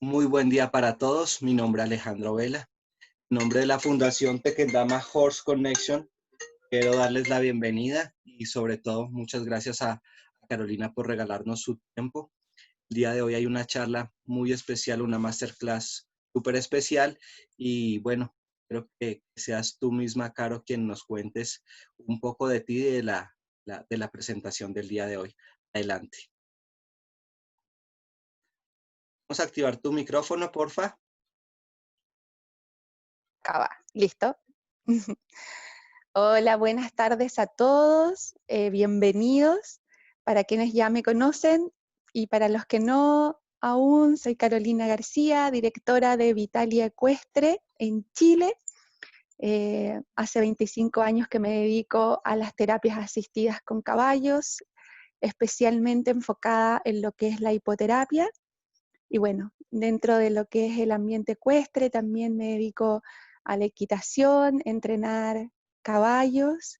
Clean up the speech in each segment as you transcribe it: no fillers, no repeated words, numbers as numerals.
Muy buen día para todos. Mi nombre es Alejandro Vela. En nombre de la Fundación Tequendama Horse Connection, quiero darles la bienvenida y sobre todo muchas gracias a Carolina por regalarnos su tiempo. El día de hoy hay una charla muy especial, una masterclass súper especial y bueno, creo que seas tú misma, Caro, quien nos cuentes un poco de ti y de la presentación del día de hoy. Adelante. Vamos a activar tu micrófono, porfa. Acá va, listo. Hola, buenas tardes a todos, bienvenidos. Para quienes ya me conocen y para los que no aún, soy Carolina García, directora de Vitalia Ecuestre en Chile. Hace 25 años que me dedico a las terapias asistidas con caballos, especialmente enfocada en lo que es la hipoterapia. Y bueno, dentro de lo que es el ambiente ecuestre, también me dedico a la equitación, entrenar caballos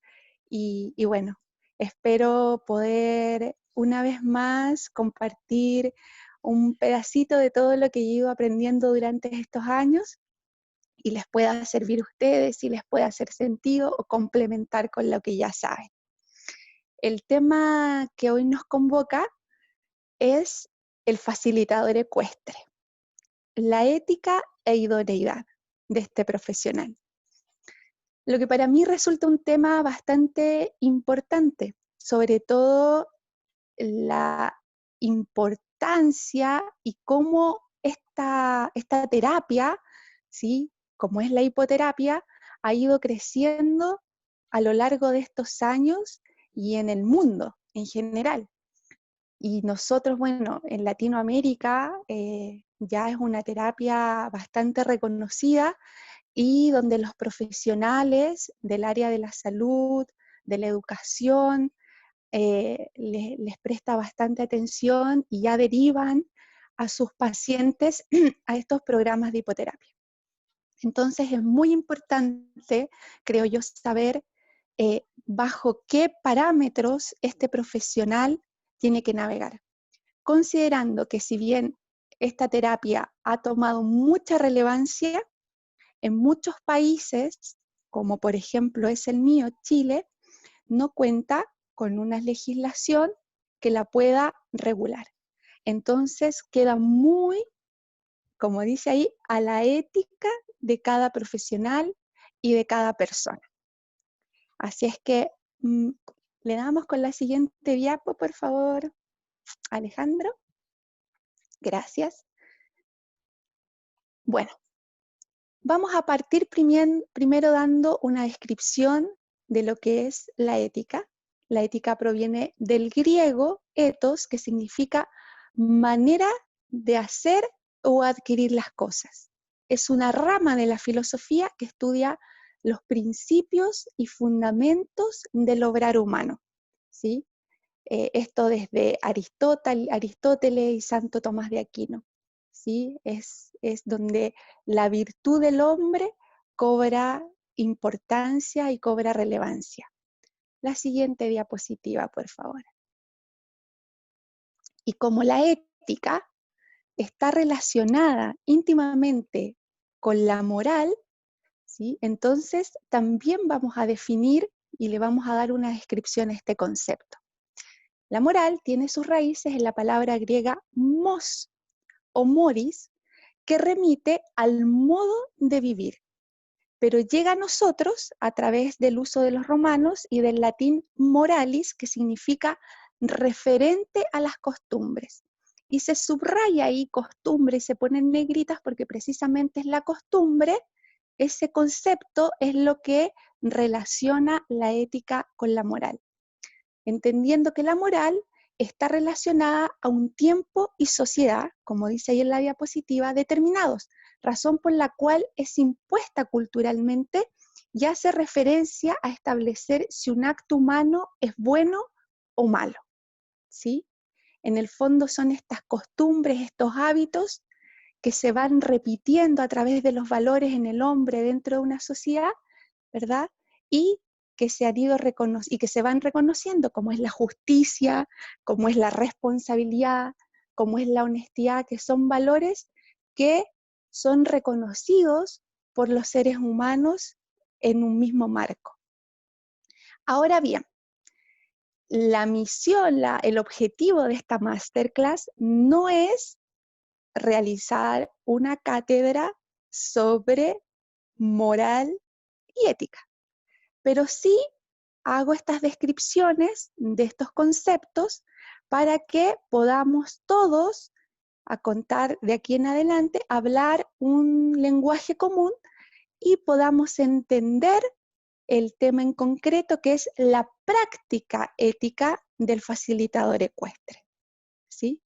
y bueno, espero poder una vez más compartir un pedacito de todo lo que he ido aprendiendo durante estos años y les pueda servir a ustedes y les pueda hacer sentido o complementar con lo que ya saben. El tema que hoy nos convoca es el facilitador ecuestre, la ética e idoneidad de este profesional. Lo que para mí resulta un tema bastante importante, sobre todo la importancia y cómo esta terapia, ¿sí? Como es la hipoterapia, ha ido creciendo a lo largo de estos años y en el mundo en general. Y nosotros, bueno, en Latinoamérica ya es una terapia bastante reconocida y donde los profesionales del área de la salud, de la educación, les presta bastante atención y ya derivan a sus pacientes a estos programas de hipoterapia. Entonces es muy importante, creo yo, saber bajo qué parámetros este profesional tiene que navegar, considerando que si bien esta terapia ha tomado mucha relevancia en muchos países, como por ejemplo es el mío, Chile, no cuenta con una legislación que la pueda regular. Entonces queda muy, como dice ahí, a la ética de cada profesional y de cada persona. Así es que le damos con la siguiente diapo, por favor, Alejandro. Gracias. Bueno, vamos a partir primero dando una descripción de lo que es la ética. La ética proviene del griego ethos, que significa manera de hacer o adquirir las cosas. Es una rama de la filosofía que estudia los principios y fundamentos del obrar humano, ¿sí? Esto desde Aristóteles y Santo Tomás de Aquino, ¿sí? Es donde la virtud del hombre cobra importancia y cobra relevancia. La siguiente diapositiva, por favor. Y como la ética está relacionada íntimamente con la moral, ¿sí? Entonces también vamos a definir y le vamos a dar una descripción a este concepto. La moral tiene sus raíces en la palabra griega mos o moris, que remite al modo de vivir, pero llega a nosotros a través del uso de los romanos y del latín moralis, que significa referente a las costumbres. Y se subraya ahí costumbre y se ponen negritas porque precisamente es la costumbre, ese concepto es lo que relaciona la ética con la moral, entendiendo que la moral está relacionada a un tiempo y sociedad, como dice ahí en la diapositiva, determinados, razón por la cual es impuesta culturalmente y hace referencia a establecer si un acto humano es bueno o malo, ¿sí? En el fondo son estas costumbres, estos hábitos que se van repitiendo a través de los valores en el hombre dentro de una sociedad, ¿verdad? Y que se han ido y que se van reconociendo, como es la justicia, como es la responsabilidad, como es la honestidad, que son valores que son reconocidos por los seres humanos en un mismo marco. Ahora bien, la misión, el objetivo de esta masterclass no es realizar una cátedra sobre moral y ética, pero sí hago estas descripciones de estos conceptos para que podamos todos, a contar de aquí en adelante, hablar un lenguaje común y podamos entender el tema en concreto, que es la práctica ética del facilitador ecuestre, ¿sí?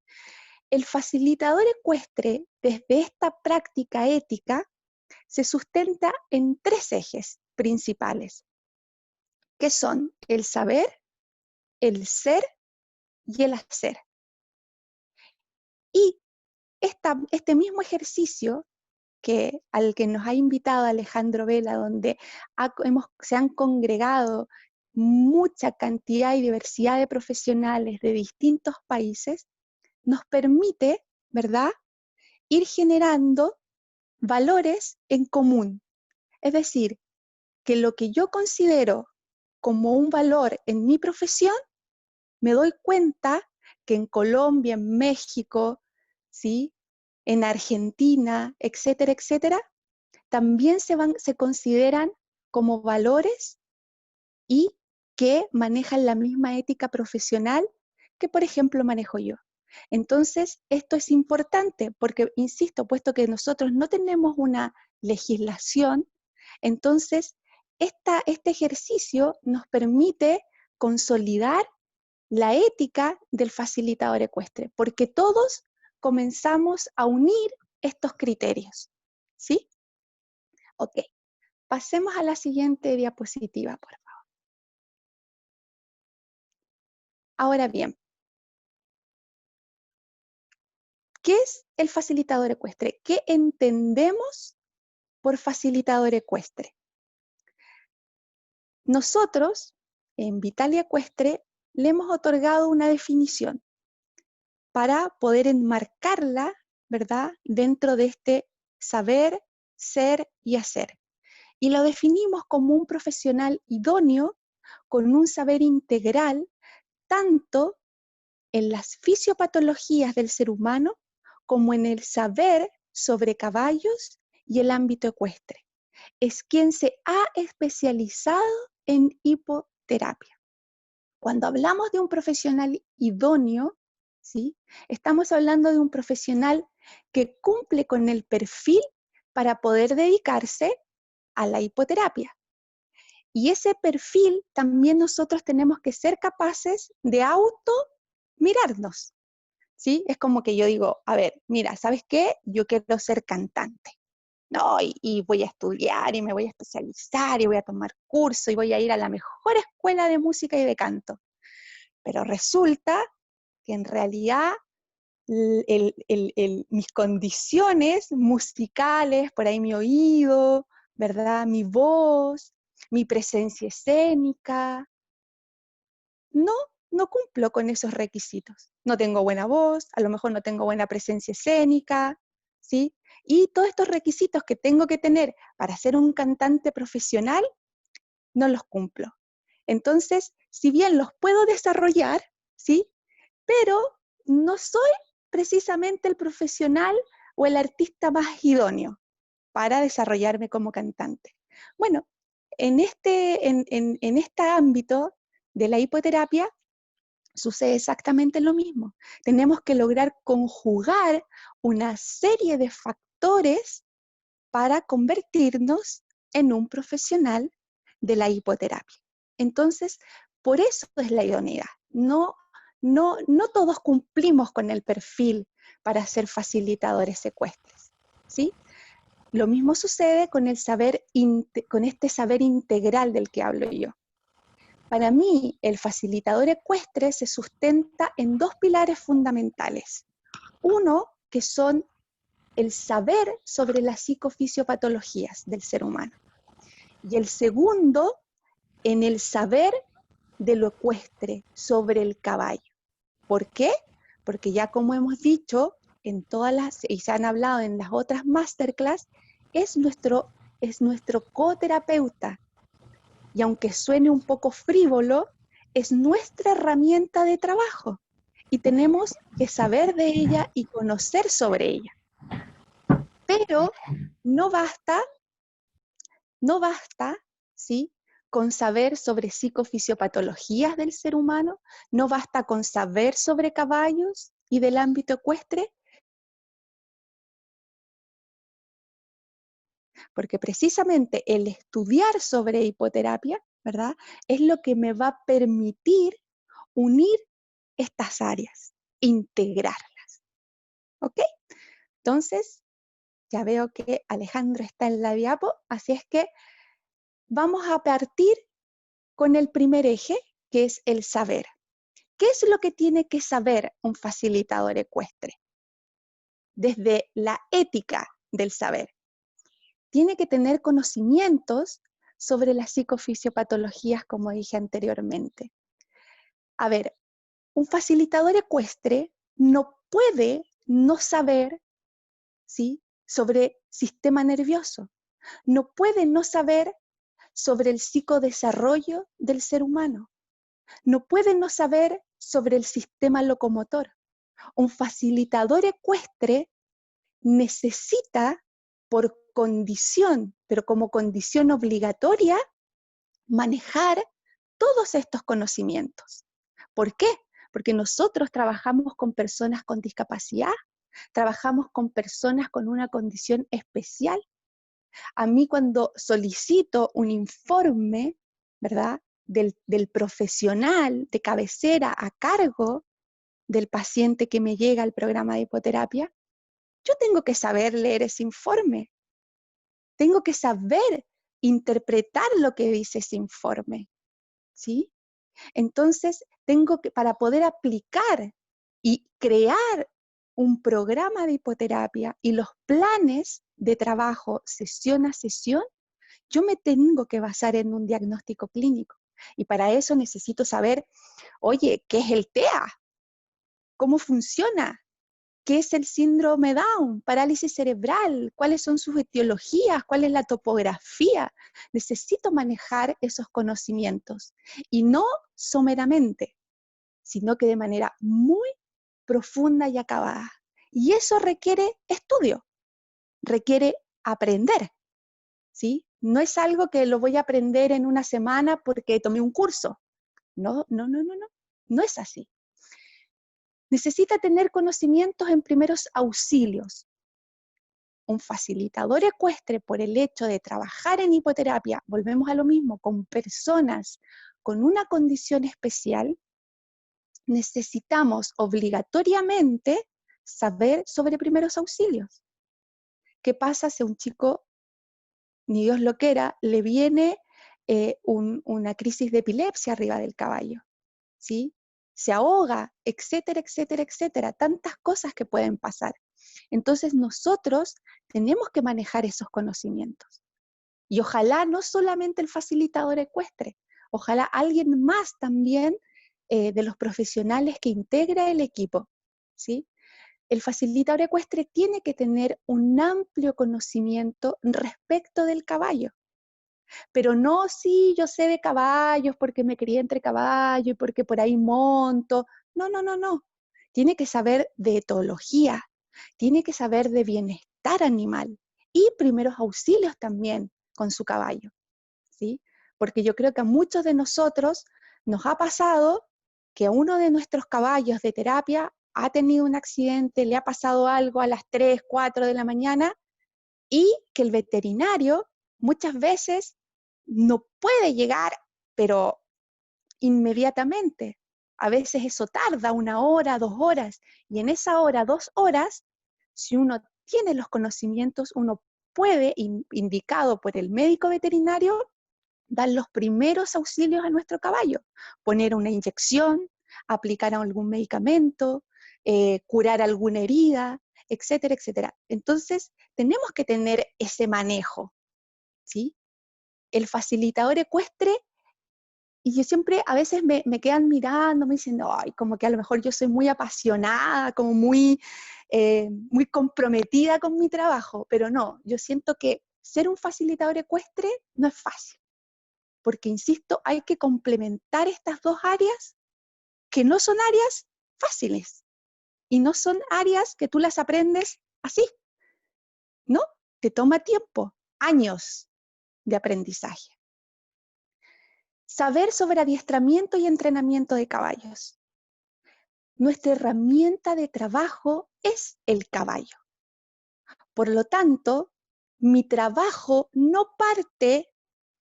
El facilitador ecuestre, desde esta práctica ética, se sustenta en 3 ejes principales, que son el saber, el ser y el hacer. Y este mismo ejercicio al que nos ha invitado Alejandro Vela, donde se han congregado mucha cantidad y diversidad de profesionales de distintos países, nos permite, ¿verdad?, ir generando valores en común. Es decir, que lo que yo considero como un valor en mi profesión, me doy cuenta que en Colombia, en México, ¿sí?, en Argentina, etcétera, etcétera, también se consideran como valores y que manejan la misma ética profesional que, por ejemplo, manejo yo. Entonces, esto es importante porque, insisto, puesto que nosotros no tenemos una legislación, entonces este ejercicio nos permite consolidar la ética del facilitador ecuestre, porque todos comenzamos a unir estos criterios, ¿sí? Ok, pasemos a la siguiente diapositiva, por favor. Ahora bien, ¿qué es el facilitador ecuestre? ¿Qué entendemos por facilitador ecuestre? Nosotros, en Vitalia Ecuestre, le hemos otorgado una definición para poder enmarcarla, ¿verdad?, dentro de este saber, ser y hacer. Y lo definimos como un profesional idóneo con un saber integral tanto en las fisiopatologías del ser humano como en el saber sobre caballos y el ámbito ecuestre. Es quien se ha especializado en hipoterapia. Cuando hablamos de un profesional idóneo, ¿sí?, estamos hablando de un profesional que cumple con el perfil para poder dedicarse a la hipoterapia. Y ese perfil también nosotros tenemos que ser capaces de mirarnos, ¿sí? Es como que yo digo, a ver, mira, ¿sabes qué? Yo quiero ser cantante, ¿no? Y voy a estudiar y me voy a especializar y voy a tomar curso y voy a ir a la mejor escuela de música y de canto. Pero resulta que en realidad mis condiciones musicales, por ahí mi oído, ¿verdad?, mi voz, mi presencia escénica, no cumplo con esos requisitos. No tengo buena voz, a lo mejor no tengo buena presencia escénica, ¿sí? Y todos estos requisitos que tengo que tener para ser un cantante profesional, no los cumplo. Entonces, si bien los puedo desarrollar, ¿sí?, pero no soy precisamente el profesional o el artista más idóneo para desarrollarme como cantante. Bueno, en este ámbito de la hipoterapia sucede exactamente lo mismo. Tenemos que lograr conjugar una serie de factores para convertirnos en un profesional de la hipoterapia. Entonces, por eso es la idoneidad. No todos cumplimos con el perfil para ser facilitadores ecuestres, ¿sí? Lo mismo sucede con con este saber integral del que hablo yo. Para mí, el facilitador ecuestre se sustenta en 2 pilares fundamentales. Uno, que son el saber sobre las psicofisiopatologías del ser humano. Y el segundo, en el saber de lo ecuestre, sobre el caballo. ¿Por qué? Porque ya como hemos dicho, en todas las, y se han hablado en las otras masterclass, es nuestro coterapeuta. Y aunque suene un poco frívolo, es nuestra herramienta de trabajo. Y tenemos que saber de ella y conocer sobre ella. Pero no basta, ¿sí?, con saber sobre psicofisiopatologías del ser humano, no basta con saber sobre caballos y del ámbito ecuestre, porque precisamente el estudiar sobre hipoterapia, ¿verdad?, es lo que me va a permitir unir estas áreas, integrarlas. ¿Ok? Entonces, ya veo que Alejandro está en la diapo, así es que vamos a partir con el primer eje, que es el saber. ¿Qué es lo que tiene que saber un facilitador ecuestre? Desde la ética del saber. Tiene que tener conocimientos sobre las psicofisiopatologías, como dije anteriormente. A ver, un facilitador ecuestre no puede no saber, ¿sí?, sobre sistema nervioso. No puede no saber sobre el psicodesarrollo del ser humano. No puede no saber sobre el sistema locomotor. Un facilitador ecuestre necesita, por condición, pero como condición obligatoria, manejar todos estos conocimientos. ¿Por qué? Porque nosotros trabajamos con personas con discapacidad, trabajamos con personas con una condición especial. A mí, cuando solicito un informe, ¿verdad?, del profesional de cabecera a cargo del paciente que me llega al programa de hipoterapia, yo tengo que saber leer ese informe, tengo que saber interpretar lo que dice ese informe, ¿sí? Entonces, tengo que, para poder aplicar y crear un programa de hipoterapia y los planes de trabajo sesión a sesión, yo me tengo que basar en un diagnóstico clínico. Y para eso necesito saber, oye, ¿qué es el TEA? ¿Cómo funciona? ¿Qué es el síndrome Down? Parálisis cerebral. ¿Cuáles son sus etiologías? ¿Cuál es la topografía? Necesito manejar esos conocimientos. Y no someramente, sino que de manera muy profunda y acabada. Y eso requiere estudio, requiere aprender, ¿sí? No es algo que lo voy a aprender en una semana porque tomé un curso. No, no, no, no, no. No es así. Necesita tener conocimientos en primeros auxilios. Un facilitador ecuestre, por el hecho de trabajar en hipoterapia, volvemos a lo mismo, con personas con una condición especial, necesitamos obligatoriamente saber sobre primeros auxilios. ¿Qué pasa si a un chico, ni Dios lo quiera, le viene una crisis de epilepsia arriba del caballo? ¿Sí? Se ahoga, etcétera, etcétera, etcétera. Tantas cosas que pueden pasar. Entonces nosotros tenemos que manejar esos conocimientos. Y ojalá no solamente el facilitador ecuestre, ojalá alguien más también de los profesionales que integra el equipo, ¿sí? El facilitador ecuestre tiene que tener un amplio conocimiento respecto del caballo. Pero no, sí, yo sé de caballos porque me crié entre caballos y porque por ahí monto. No, no, no, no. Tiene que saber de etología, tiene que saber de bienestar animal y primeros auxilios también con su caballo, ¿sí? Porque yo creo que a muchos de nosotros nos ha pasado que a uno de nuestros caballos de terapia ha tenido un accidente, le ha pasado algo a las 3, 4 de la mañana y que el veterinario muchas veces no puede llegar, pero inmediatamente. A veces eso tarda 1 hora, 2 horas, y en esa hora, 2 horas, si uno tiene los conocimientos, uno puede, indicado por el médico veterinario, dar los primeros auxilios a nuestro caballo, poner una inyección, aplicar algún medicamento, curar alguna herida, etcétera, etcétera. Entonces, tenemos que tener ese manejo, ¿sí? El facilitador ecuestre yo siempre, a veces me quedan mirando, me dicen, ay, como que a lo mejor yo soy muy apasionada, como muy comprometida con mi trabajo, pero no, yo siento que ser un facilitador ecuestre no es fácil, porque, insisto, hay que complementar estas dos áreas que no son áreas fáciles y no son áreas que tú las aprendes así, ¿no? Te toma tiempo, años de aprendizaje. Saber sobre adiestramiento y entrenamiento de caballos. Nuestra herramienta de trabajo es el caballo. Por lo tanto, mi trabajo no parte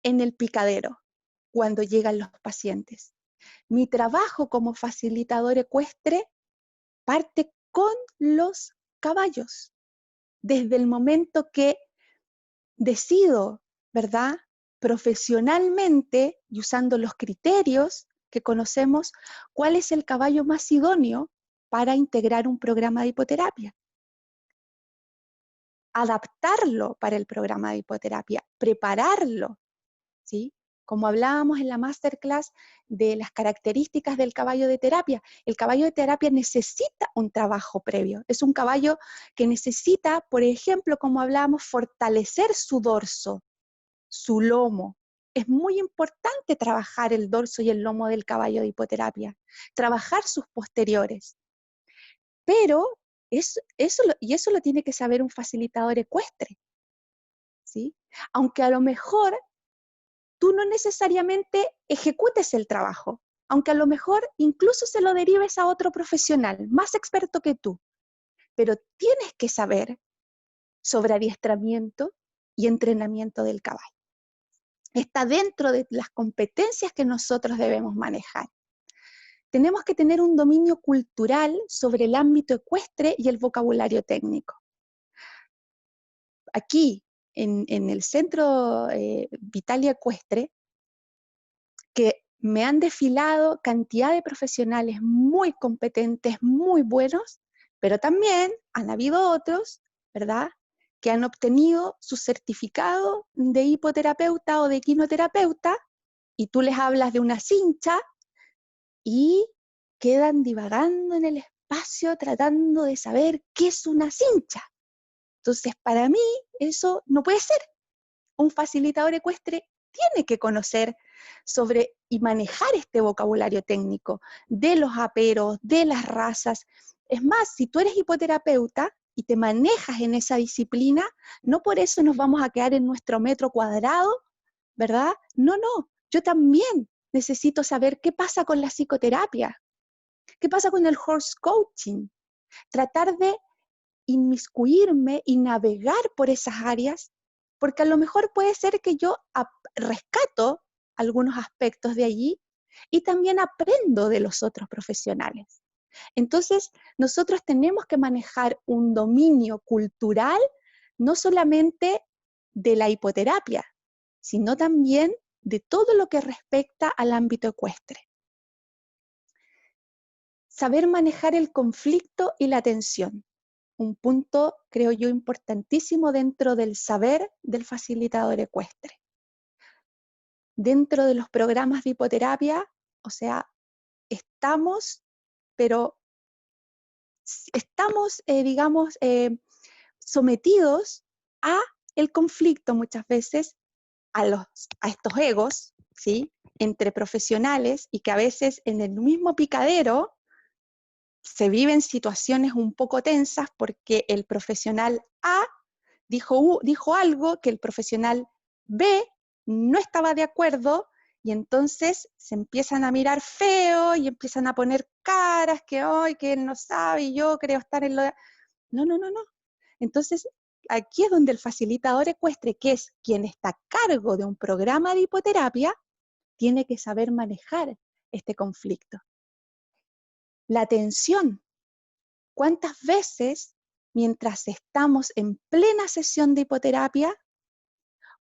en el picadero cuando llegan los pacientes. Mi trabajo como facilitador ecuestre parte con los caballos. Desde el momento que decido, ¿verdad?, profesionalmente y usando los criterios que conocemos, cuál es el caballo más idóneo para integrar un programa de hipoterapia. Adaptarlo para el programa de hipoterapia, prepararlo, ¿sí? Como hablábamos en la masterclass de las características del caballo de terapia, el caballo de terapia necesita un trabajo previo. Es un caballo que necesita, por ejemplo, como hablábamos, fortalecer su dorso, su lomo. Es muy importante trabajar el dorso y el lomo del caballo de hipoterapia, trabajar sus posteriores. Pero eso lo tiene que saber un facilitador ecuestre, ¿sí? Aunque a lo mejor tú no necesariamente ejecutes el trabajo, aunque a lo mejor incluso se lo derives a otro profesional más experto que tú, pero tienes que saber sobre adiestramiento y entrenamiento del caballo. Está dentro de las competencias que nosotros debemos manejar. Tenemos que tener un dominio cultural sobre el ámbito ecuestre y el vocabulario técnico. Aquí, en el Centro Vitalia Ecuestre, que me han desfilado cantidad de profesionales muy competentes, muy buenos, pero también han habido otros, ¿verdad?, que han obtenido su certificado de hipoterapeuta o de equinoterapeuta, y tú les hablas de una cincha y quedan divagando en el espacio tratando de saber qué es una cincha. Entonces, para mí, eso no puede ser. Un facilitador ecuestre tiene que conocer sobre y manejar este vocabulario técnico de los aperos, de las razas. Es más, si tú eres hipoterapeuta y te manejas en esa disciplina, no por eso nos vamos a quedar en nuestro metro cuadrado, ¿verdad? No, no, yo también necesito saber qué pasa con la psicoterapia, qué pasa con el horse coaching, tratar de inmiscuirme y navegar por esas áreas, porque a lo mejor puede ser que yo rescato algunos aspectos de allí y también aprendo de los otros profesionales. Entonces, nosotros tenemos que manejar un dominio cultural, no solamente de la hipoterapia, sino también de todo lo que respecta al ámbito ecuestre. Saber manejar el conflicto y la tensión. Un punto, creo yo, importantísimo dentro del saber del facilitador ecuestre. Dentro de los programas de hipoterapia, o sea, estamos, digamos, sometidos a el conflicto muchas veces, a estos egos, ¿sí?, entre profesionales, y que a veces en el mismo picadero se viven situaciones un poco tensas porque el profesional A dijo algo que el profesional B no estaba de acuerdo, y entonces se empiezan a mirar feo y empiezan a poner caras que hoy que él no sabe y yo creo estar en lo de... No, no, no, no. Entonces, aquí es donde el facilitador ecuestre, que es quien está a cargo de un programa de hipoterapia, tiene que saber manejar este conflicto. La tensión. ¿Cuántas veces, mientras estamos en plena sesión de hipoterapia,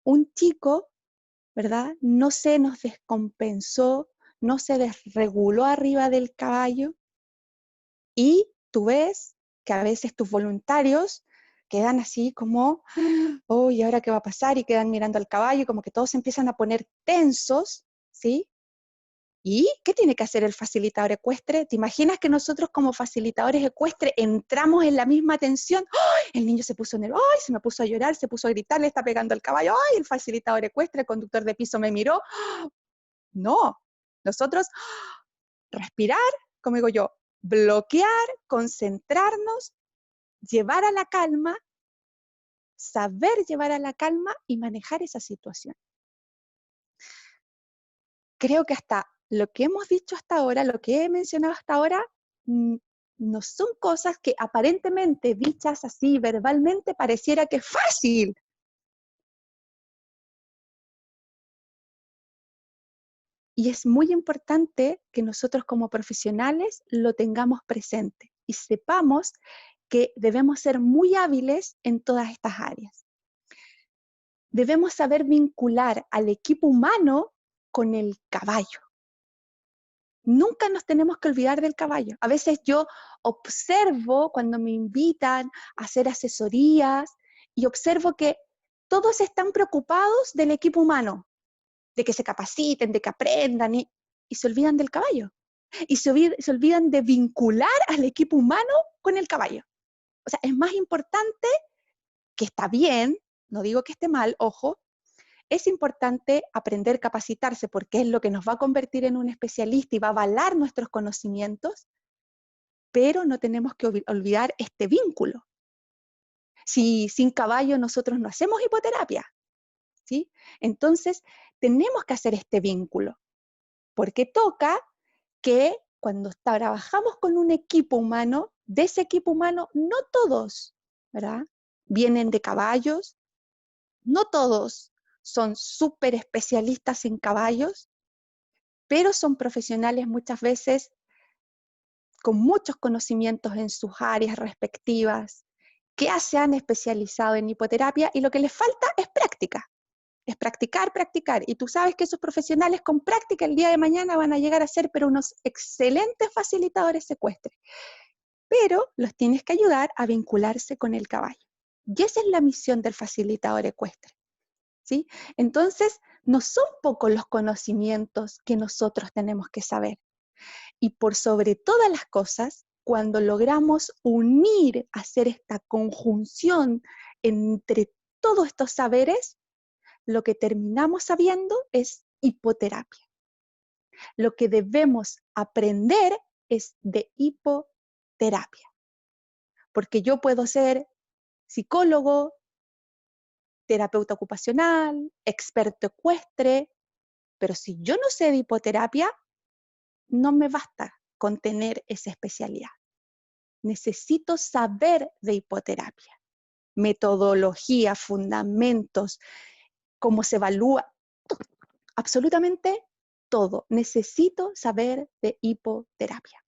un chico, ¿verdad?, no se nos descompensó, no se desreguló arriba del caballo, y tú ves que a veces tus voluntarios quedan así como, oh, ¿y ahora qué va a pasar? Y quedan mirando al caballo, como que todos se empiezan a poner tensos, ¿sí? ¿Y qué tiene que hacer el facilitador ecuestre? ¿Te imaginas que nosotros como facilitadores ecuestres entramos en la misma tensión? ¡Ay! El niño se puso nervioso, ¡ay! Se me puso a llorar, se puso a gritar, le está pegando el caballo, ¡ay! El facilitador ecuestre, el conductor de piso me miró. No, nosotros respirar, como digo yo, bloquear, concentrarnos, llevar a la calma, saber llevar a la calma y manejar esa situación. Creo que hasta lo que hemos dicho hasta ahora, lo que he mencionado hasta ahora, no son cosas que aparentemente dichas así verbalmente pareciera que es fácil. Y es muy importante que nosotros como profesionales lo tengamos presente y sepamos que debemos ser muy hábiles en todas estas áreas. Debemos saber vincular al equipo humano con el caballo. Nunca nos tenemos que olvidar del caballo. A veces yo observo cuando me invitan a hacer asesorías y observo que todos están preocupados del equipo humano, de que se capaciten, de que aprendan y se olvidan del caballo. Y se olvidan de vincular al equipo humano con el caballo. O sea, es más importante, que está bien, no digo que esté mal, ojo, es importante aprender a capacitarse porque es lo que nos va a convertir en un especialista y va a avalar nuestros conocimientos, pero no tenemos que olvidar este vínculo. Si sin caballo nosotros no hacemos hipoterapia, ¿sí? Entonces tenemos que hacer este vínculo, porque toca que cuando trabajamos con un equipo humano, de ese equipo humano, no todos, ¿verdad? Vienen de caballos, no todos son súper especialistas en caballos, pero son profesionales muchas veces con muchos conocimientos en sus áreas respectivas, que ya se han especializado en hipoterapia y lo que les falta es práctica. Es practicar, practicar. Y tú sabes que esos profesionales con práctica el día de mañana van a llegar a ser pero unos excelentes facilitadores ecuestres. Pero los tienes que ayudar a vincularse con el caballo. Y esa es la misión del facilitador ecuestre, ¿sí? Entonces, no son pocos los conocimientos que nosotros tenemos que saber. Y por sobre todas las cosas, cuando logramos unir, hacer esta conjunción entre todos estos saberes, lo que terminamos sabiendo es hipoterapia. Lo que debemos aprender es de hipoterapia. Porque yo puedo ser psicólogo, terapeuta ocupacional, experto ecuestre, pero si yo no sé de hipoterapia, no me basta con tener esa especialidad. Necesito saber de hipoterapia, metodología, fundamentos, cómo se evalúa, absolutamente todo. Necesito saber de hipoterapia.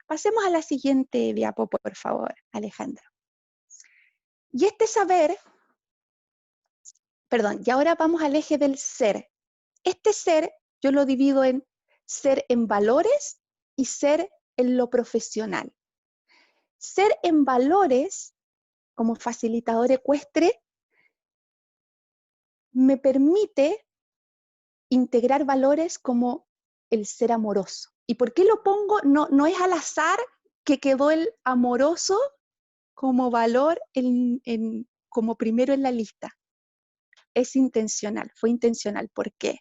Pasemos a la siguiente diapo, por favor, Alejandro. Y este saber, perdón, y ahora vamos al eje del ser. Este ser yo lo divido en ser en valores y ser en lo profesional. Ser en valores, como facilitador ecuestre, me permite integrar valores como el ser amoroso. ¿Y por qué lo pongo? No es al azar que quedó el amoroso como valor como primero en la lista. Es intencional, fue intencional. ¿Por qué?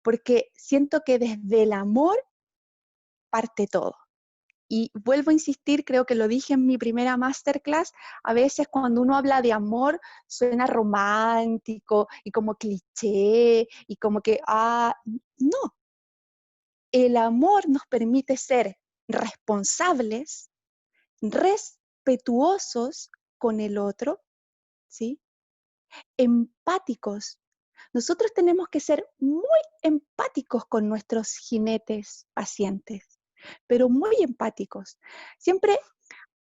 Porque siento que desde el amor parte todo. Y vuelvo a insistir, creo que lo dije en mi primera masterclass, a veces cuando uno habla de amor suena romántico y como cliché y como que, no. El amor nos permite ser responsables, respetuosos con el otro, ¿sí? Empáticos. Nosotros tenemos que ser muy empáticos con nuestros jinetes pacientes, pero muy empáticos. Siempre,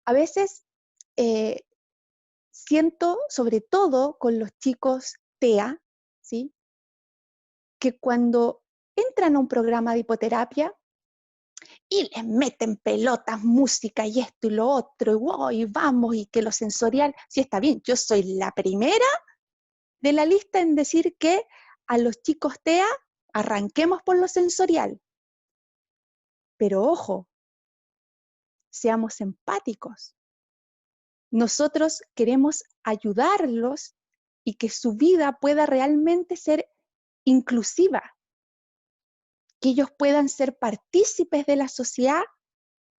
a veces, siento, sobre todo con los chicos TEA, ¿sí? Que cuando entran a un programa de hipoterapia y les meten pelotas, música y esto y lo otro, y wow, y vamos, y que lo sensorial, sí está bien, yo soy la primera de la lista en decir que a los chicos TEA, Arranquemos por lo sensorial. Pero ojo, seamos empáticos. Nosotros queremos ayudarlos y que su vida pueda realmente ser inclusiva, que ellos puedan ser partícipes de la sociedad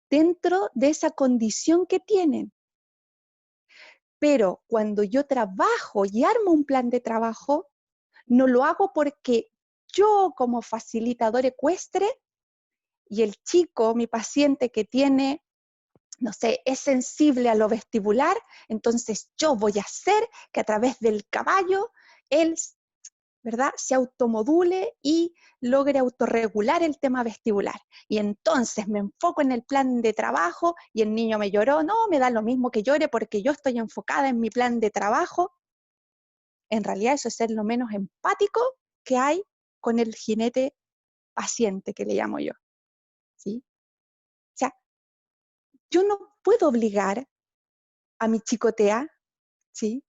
dentro de esa condición que tienen. Pero cuando yo trabajo y armo un plan de trabajo, no lo hago porque yo como facilitador ecuestre y el chico, mi paciente que tiene, no sé, es sensible a lo vestibular, entonces yo voy a hacer que a través del caballo él, ¿verdad?, se automodule y logre autorregular el tema vestibular. Y entonces me enfoco en el plan de trabajo y el niño me lloró, no, me da lo mismo que llore porque yo estoy enfocada en mi plan de trabajo. En realidad eso es ser lo menos empático que hay con el jinete paciente, que le llamo yo, ¿sí? O sea, yo no puedo obligar a mi chicotea, ¿sí?,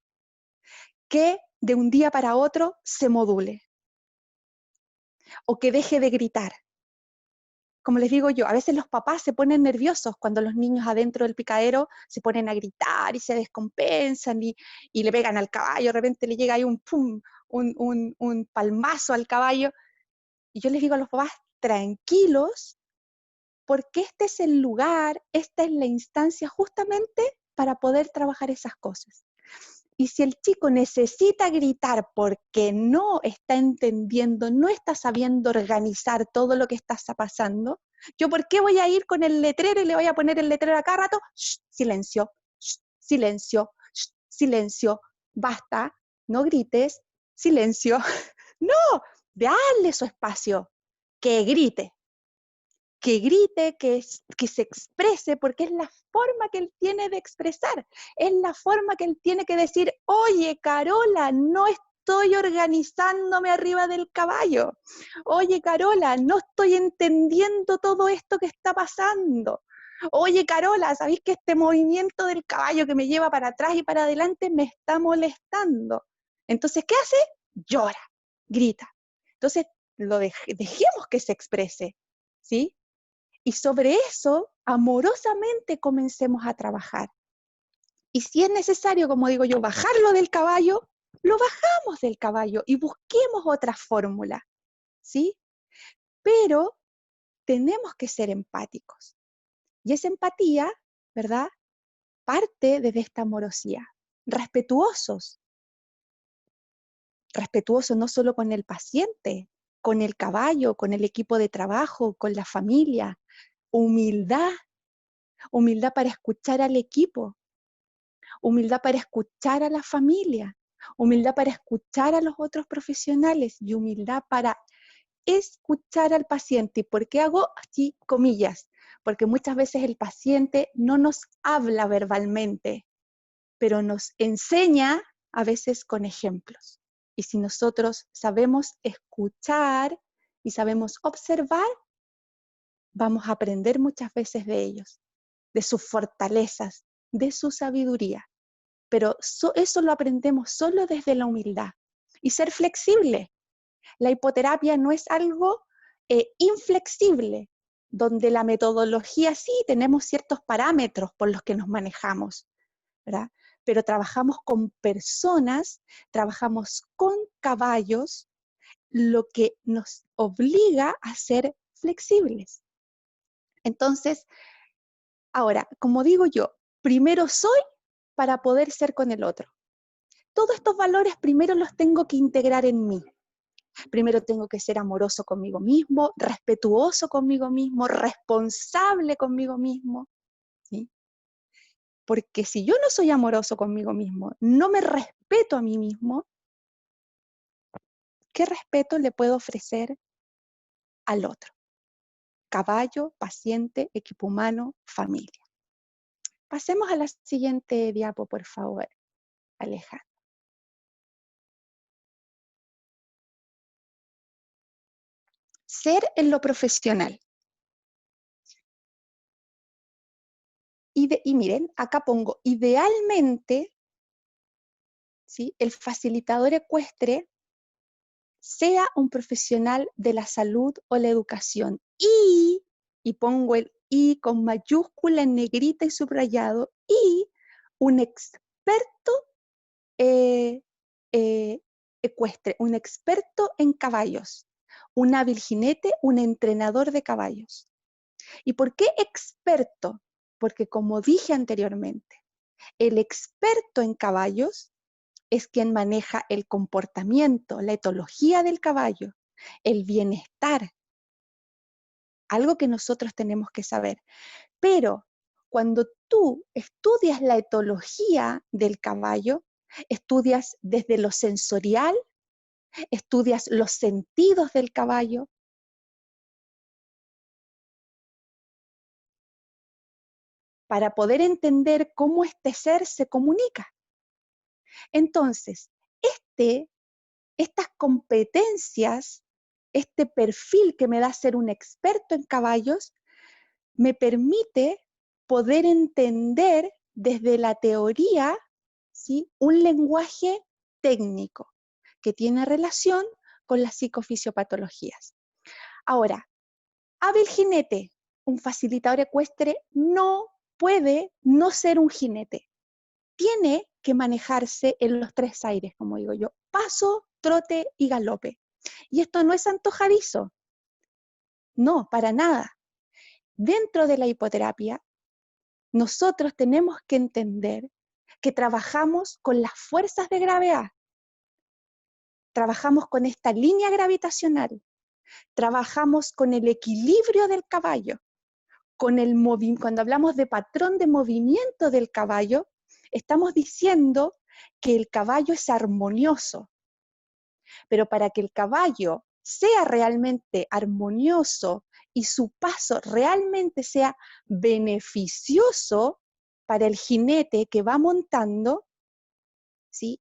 que de un día para otro se module o que deje de gritar. Como les digo yo, a veces los papás se ponen nerviosos cuando los niños adentro del picadero se ponen a gritar y se descompensan y le pegan al caballo, de repente le llega ahí un pum, un palmazo al caballo. Y yo les digo a los papás, tranquilos, porque este es el lugar, esta es la instancia justamente para poder trabajar esas cosas. Y si el chico necesita gritar porque no está entendiendo, no está sabiendo organizar todo lo que está pasando, ¿yo por qué voy a ir con el letrero y le voy a poner el letrero a cada rato? ¡Shh! Silencio, ¡shh! Silencio, ¡shh! Silencio, basta, no grites, silencio. No, dale su espacio, que grite, que se exprese, porque es la forma que él tiene de expresar, es la forma que él tiene que decir, oye, Carola, no estoy organizándome arriba del caballo, oye, Carola, no estoy entendiendo todo esto que está pasando, oye, Carola, ¿sabéis que este movimiento del caballo que me lleva para atrás y para adelante me está molestando? Entonces, ¿qué hace? Llora, grita. Entonces, dejemos que se exprese, ¿sí? Y sobre eso, amorosamente comencemos a trabajar. Y si es necesario, como digo yo, bajarlo del caballo, lo bajamos del caballo y busquemos otra fórmula, ¿sí? Pero tenemos que ser empáticos. Y esa empatía, ¿verdad?, parte desde esta amorosidad. Respetuosos. Respetuosos no solo con el paciente, con el caballo, con el equipo de trabajo, con la familia. Humildad. Humildad para escuchar al equipo, humildad para escuchar a la familia, humildad para escuchar a los otros profesionales y humildad para escuchar al paciente. ¿Y por qué hago aquí comillas? Porque muchas veces el paciente no nos habla verbalmente, pero nos enseña a veces con ejemplos. Y si nosotros sabemos escuchar y sabemos observar, vamos a aprender muchas veces de ellos, de sus fortalezas, de su sabiduría. Pero eso lo aprendemos solo desde la humildad. Y ser flexible. La hipoterapia no es algo inflexible, donde la metodología sí tenemos ciertos parámetros por los que nos manejamos, ¿verdad? Pero trabajamos con personas, trabajamos con caballos, lo que nos obliga a ser flexibles. Entonces, ahora, como digo yo, primero soy para poder ser con el otro. Todos estos valores primero los tengo que integrar en mí. Primero tengo que ser amoroso conmigo mismo, respetuoso conmigo mismo, responsable conmigo mismo, ¿sí? Porque si yo no soy amoroso conmigo mismo, no me respeto a mí mismo, ¿qué respeto le puedo ofrecer al otro? Caballo, paciente, equipo humano, familia. Pasemos a la siguiente diapo, por favor, Alejandra. Ser en lo profesional. Y miren, acá pongo, idealmente, ¿sí?, el facilitador ecuestre sea un profesional de la salud o la educación. Y pongo el I con mayúscula en negrita y subrayado, y un experto ecuestre, un experto en caballos, un hábil jinete, un entrenador de caballos. ¿Y por qué experto? Porque como dije anteriormente, el experto en caballos es quien maneja el comportamiento, la etología del caballo, el bienestar, algo que nosotros tenemos que saber. Pero cuando tú estudias la etología del caballo, estudias desde lo sensorial, estudias los sentidos del caballo, para poder entender cómo este ser se comunica. Entonces, estas competencias, este perfil que me da ser un experto en caballos, me permite poder entender desde la teoría, ¿sí?, un lenguaje técnico que tiene relación con las psicofisiopatologías. Ahora, hábil jinete, un facilitador ecuestre no puede no ser un jinete. Tiene que manejarse en los 3 aires, como digo yo, paso, trote y galope. Y esto no es antojadizo, no, para nada. Dentro de la hipoterapia, nosotros tenemos que entender que trabajamos con las fuerzas de gravedad, trabajamos con esta línea gravitacional, trabajamos con el equilibrio del caballo, cuando hablamos de patrón de movimiento del caballo, estamos diciendo que el caballo es armonioso, pero para que el caballo sea realmente armonioso y su paso realmente sea beneficioso para el jinete que va montando, ¿sí?,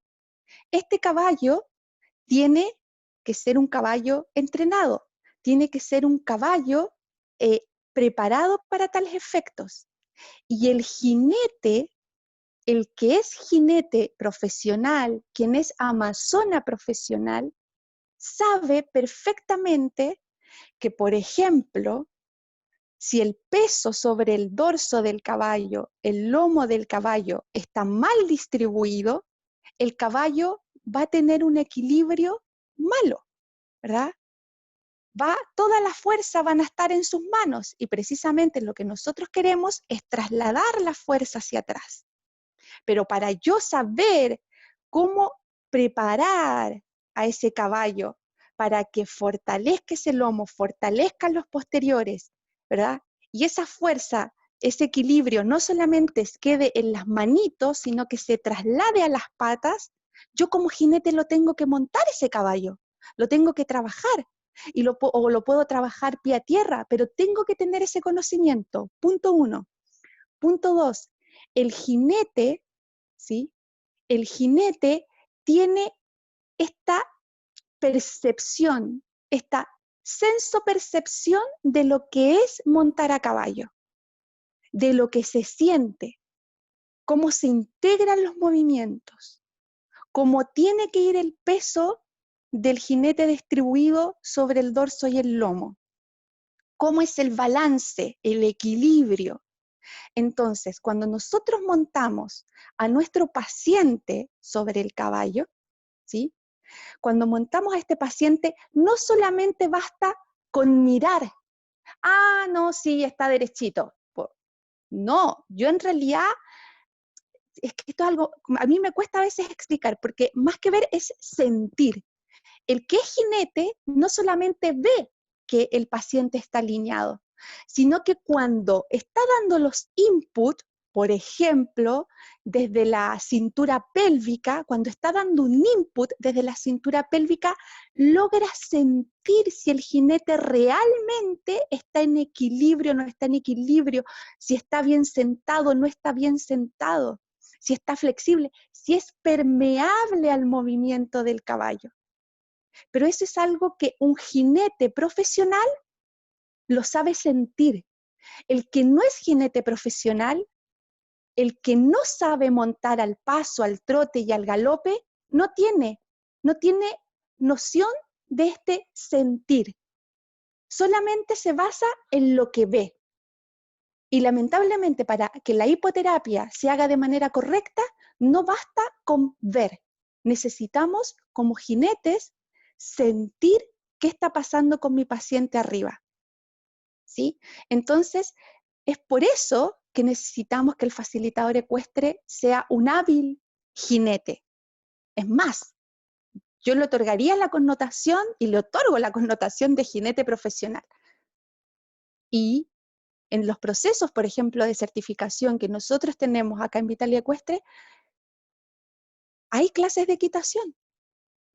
este caballo tiene que ser un caballo entrenado, tiene que ser un caballo preparado para tales efectos. Y el jinete, el que es jinete profesional, quien es amazona profesional, sabe perfectamente que, por ejemplo, si el peso sobre el dorso del caballo, el lomo del caballo, está mal distribuido, el caballo va a tener un equilibrio malo, ¿verdad? Toda la fuerza van a estar en sus manos y precisamente lo que nosotros queremos es trasladar la fuerza hacia atrás. Pero para yo saber cómo preparar a ese caballo para que fortalezca ese lomo, fortalezca los posteriores, ¿verdad? Y esa fuerza, ese equilibrio no solamente quede en las manitos, sino que se traslade a las patas, yo como jinete lo tengo que montar ese caballo, lo tengo que trabajar, o lo puedo trabajar pie a tierra, pero tengo que tener ese conocimiento, punto 1. Punto 2, el jinete, ¿sí?, el jinete tiene esta percepción, esta sensopercepción de lo que es montar a caballo, de lo que se siente, cómo se integran los movimientos, cómo tiene que ir el peso del jinete distribuido sobre el dorso y el lomo, cómo es el balance, el equilibrio. Entonces, cuando nosotros montamos a nuestro paciente sobre el caballo, ¿sí?, cuando montamos a este paciente, no solamente basta con mirar, no, sí, está derechito. No, yo en realidad, es que esto es algo, a mí me cuesta a veces explicar, porque más que ver es sentir. El que es jinete no solamente ve que el paciente está alineado, sino que cuando está dando los inputs, por ejemplo, desde la cintura pélvica, cuando está dando un input desde la cintura pélvica, logra sentir si el jinete realmente está en equilibrio o no está en equilibrio, si está bien sentado o no está bien sentado, si está flexible, si es permeable al movimiento del caballo. Pero eso es algo que un jinete profesional lo sabe sentir. El que no es jinete profesional, el que no sabe montar al paso, al trote y al galope, no tiene noción de este sentir. Solamente se basa en lo que ve. Y lamentablemente para que la hipoterapia se haga de manera correcta, no basta con ver. Necesitamos, como jinetes, sentir qué está pasando con mi paciente arriba. ¿Sí? Entonces, es por eso que necesitamos que el facilitador ecuestre sea un hábil jinete. Es más, yo le otorgaría la connotación y le otorgo la connotación de jinete profesional. Y en los procesos, por ejemplo, de certificación que nosotros tenemos acá en Vitalia Ecuestre, hay clases de equitación.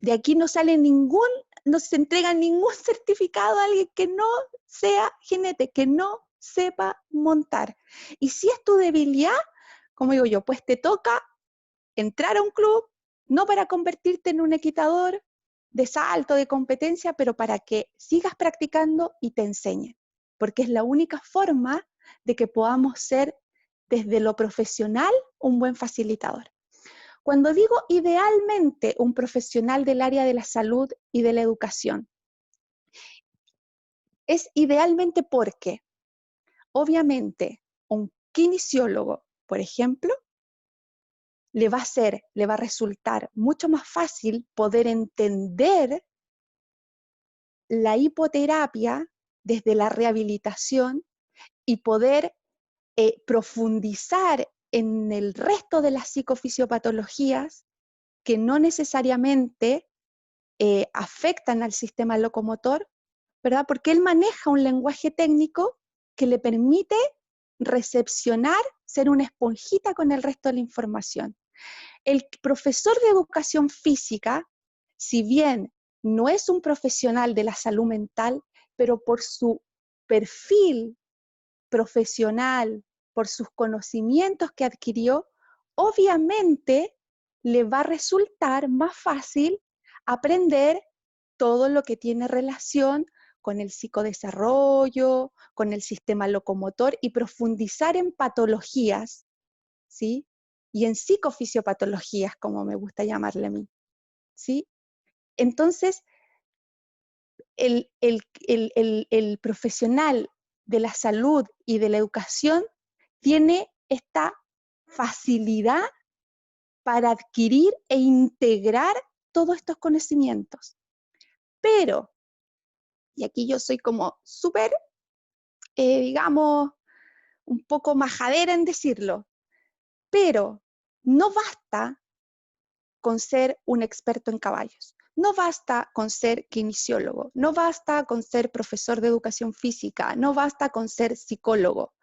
De aquí no sale no se entrega ningún certificado a alguien que no sea jinete, que no sepa montar. Y si es tu debilidad, como digo yo, pues te toca entrar a un club, no para convertirte en un equitador de salto, de competencia, pero para que sigas practicando y te enseñen. Porque es la única forma de que podamos ser desde lo profesional un buen facilitador. Cuando digo idealmente un profesional del área de la salud y de la educación, es idealmente porque, obviamente, un kinesiólogo, por ejemplo, le va a resultar mucho más fácil poder entender la hipoterapia desde la rehabilitación y poder profundizar en el resto de las psicofisiopatologías que no necesariamente afectan al sistema locomotor, ¿verdad? Porque él maneja un lenguaje técnico que le permite recepcionar, ser una esponjita con el resto de la información. El profesor de educación física, si bien no es un profesional de la salud mental, pero por su perfil profesional, por sus conocimientos que adquirió, obviamente le va a resultar más fácil aprender todo lo que tiene relación con el psicodesarrollo, con el sistema locomotor y profundizar en patologías, ¿sí? Y en psicofisiopatologías, como me gusta llamarle a mí, ¿sí? Entonces, el profesional de la salud y de la educación tiene esta facilidad para adquirir e integrar todos estos conocimientos. Pero, y aquí yo soy como súper, digamos, un poco majadera en decirlo, pero no basta con ser un experto en caballos. No basta con ser kinesiólogo, no basta con ser profesor de educación física, no basta con ser psicólogo.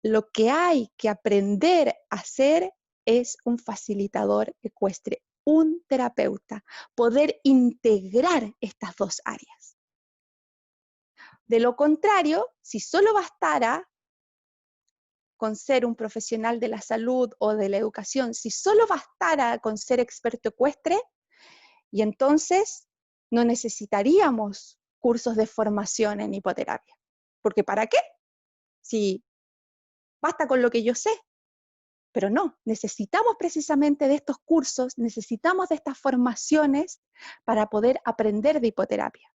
Lo que hay que aprender a hacer es un facilitador ecuestre, un terapeuta, poder integrar estas dos áreas. De lo contrario, si solo bastara con ser un profesional de la salud o de la educación, si solo bastara con ser experto ecuestre, y entonces no necesitaríamos cursos de formación en hipoterapia. Porque ¿para qué? Si basta con lo que yo sé. Pero no, necesitamos precisamente de estos cursos, necesitamos de estas formaciones para poder aprender de hipoterapia.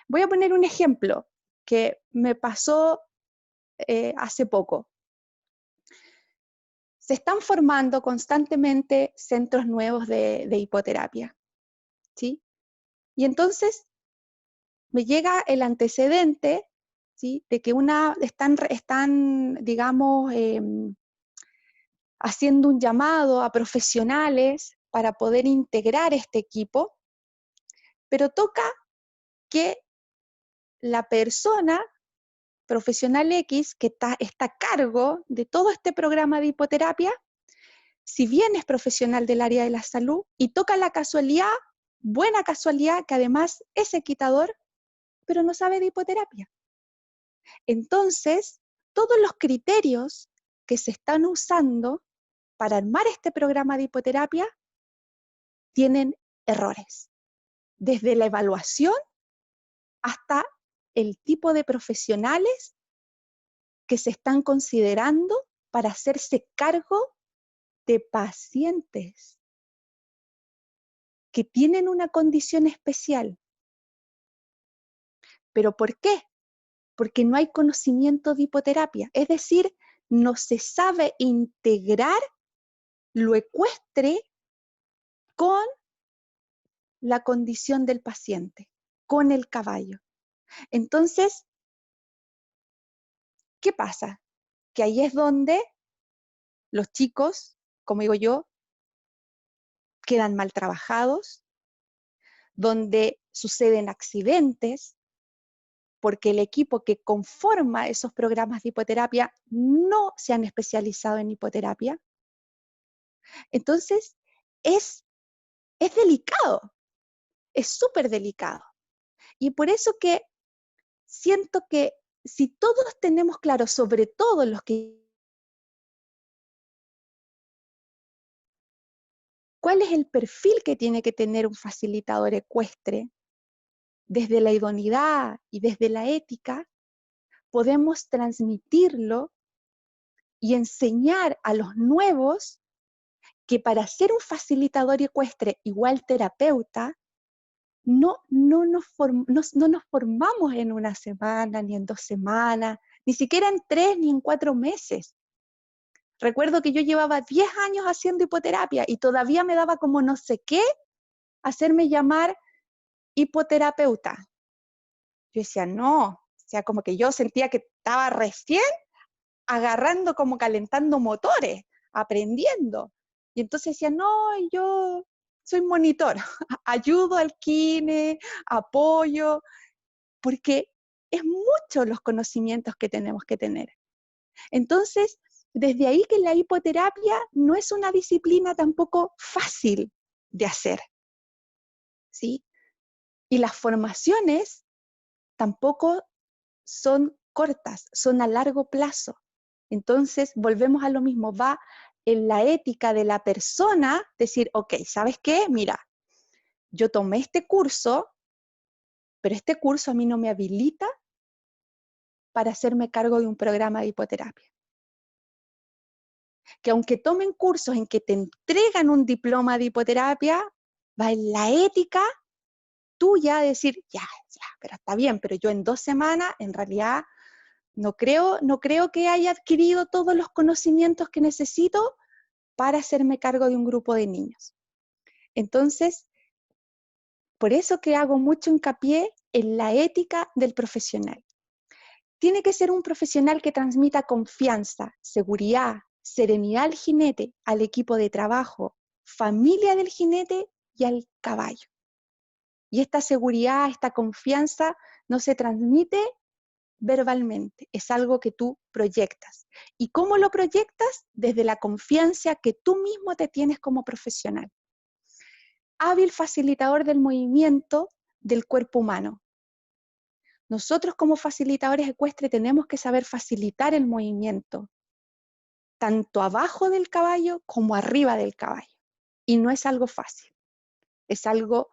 Voy a poner un ejemplo que me pasó hace poco. Se están formando constantemente centros nuevos de hipoterapia, ¿sí? Y entonces me llega el antecedente, ¿sí? De que están digamos, haciendo un llamado a profesionales para poder integrar este equipo, pero toca que la persona profesional X que está a cargo de todo este programa de hipoterapia, si bien es profesional del área de la salud, y toca la casualidad, buena casualidad, que además es equitador, pero no sabe de hipoterapia. Entonces, todos los criterios que se están usando para armar este programa de hipoterapia tienen errores, desde la evaluación hasta el tipo de profesionales que se están considerando para hacerse cargo de pacientes que tienen una condición especial. ¿Pero por qué? Porque no hay conocimiento de hipoterapia. Es decir, no se sabe integrar lo ecuestre con la condición del paciente, con el caballo. Entonces, ¿qué pasa? Que ahí es donde los chicos, como digo yo, quedan mal trabajados, donde suceden accidentes, porque el equipo que conforma esos programas de hipoterapia no se han especializado en hipoterapia. Entonces, es delicado, es súper delicado. Y por eso que siento que si todos tenemos claro, sobre todo los que, cuál es el perfil que tiene que tener un facilitador ecuestre, desde la idoneidad y desde la ética, podemos transmitirlo y enseñar a los nuevos que para ser un facilitador ecuestre igual terapeuta, no nos formamos en una semana, ni en 2 semanas, ni siquiera en 3 ni en 4 meses. Recuerdo que yo llevaba 10 años haciendo hipoterapia y todavía me daba como no sé qué hacerme llamar hipoterapeuta. Yo decía, no, o sea, como que yo sentía que estaba recién agarrando, como calentando motores, aprendiendo. Y entonces decía, no, yo soy monitor, ayudo al kine, apoyo, porque es mucho los conocimientos que tenemos que tener. Entonces, desde ahí que la hipoterapia no es una disciplina tampoco fácil de hacer, ¿sí? Y las formaciones tampoco son cortas, son a largo plazo. Entonces, volvemos a lo mismo, va en la ética de la persona, decir, ok, ¿sabes qué? Mira, yo tomé este curso, pero este curso a mí no me habilita para hacerme cargo de un programa de hipoterapia. Que aunque tomen cursos en que te entregan un diploma de hipoterapia, va en la ética tuya decir, ya, pero está bien, pero yo en 2 semanas, en realidad, no creo que haya adquirido todos los conocimientos que necesito para hacerme cargo de un grupo de niños. Entonces, por eso que hago mucho hincapié en la ética del profesional. Tiene que ser un profesional que transmita confianza, seguridad, serenidad al jinete, al equipo de trabajo, familia del jinete y al caballo. Y esta seguridad, esta confianza no se transmite verbalmente, es algo que tú proyectas. ¿Y cómo lo proyectas? Desde la confianza que tú mismo te tienes como profesional. Hábil facilitador del movimiento del cuerpo humano. Nosotros como facilitadores ecuestres tenemos que saber facilitar el movimiento, tanto abajo del caballo como arriba del caballo. Y no es algo fácil, es algo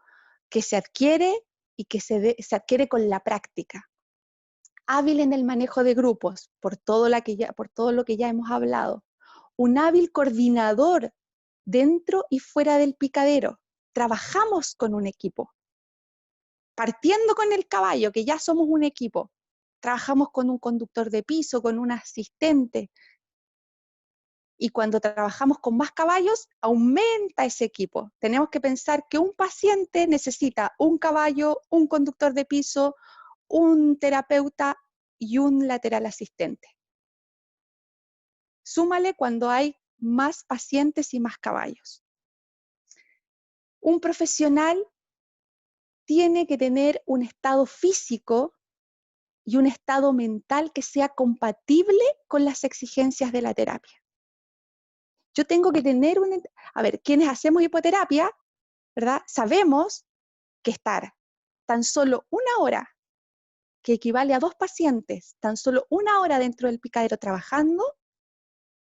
que se adquiere y que se adquiere con la práctica. Hábil en el manejo de grupos, por todo lo que ya hemos hablado. Un hábil coordinador dentro y fuera del picadero. Trabajamos con un equipo. Partiendo con el caballo, que ya somos un equipo. Trabajamos con un conductor de piso, con un asistente. Y cuando trabajamos con más caballos, aumenta ese equipo. Tenemos que pensar que un paciente necesita un caballo, un conductor de piso, un terapeuta y un lateral asistente. Súmale cuando hay más pacientes y más caballos. Un profesional tiene que tener un estado físico y un estado mental que sea compatible con las exigencias de la terapia. Yo tengo que tener a ver, quienes hacemos hipoterapia, ¿verdad? Sabemos que estar tan solo 1 hora, que equivale a 2 pacientes, tan solo 1 hora dentro del picadero trabajando,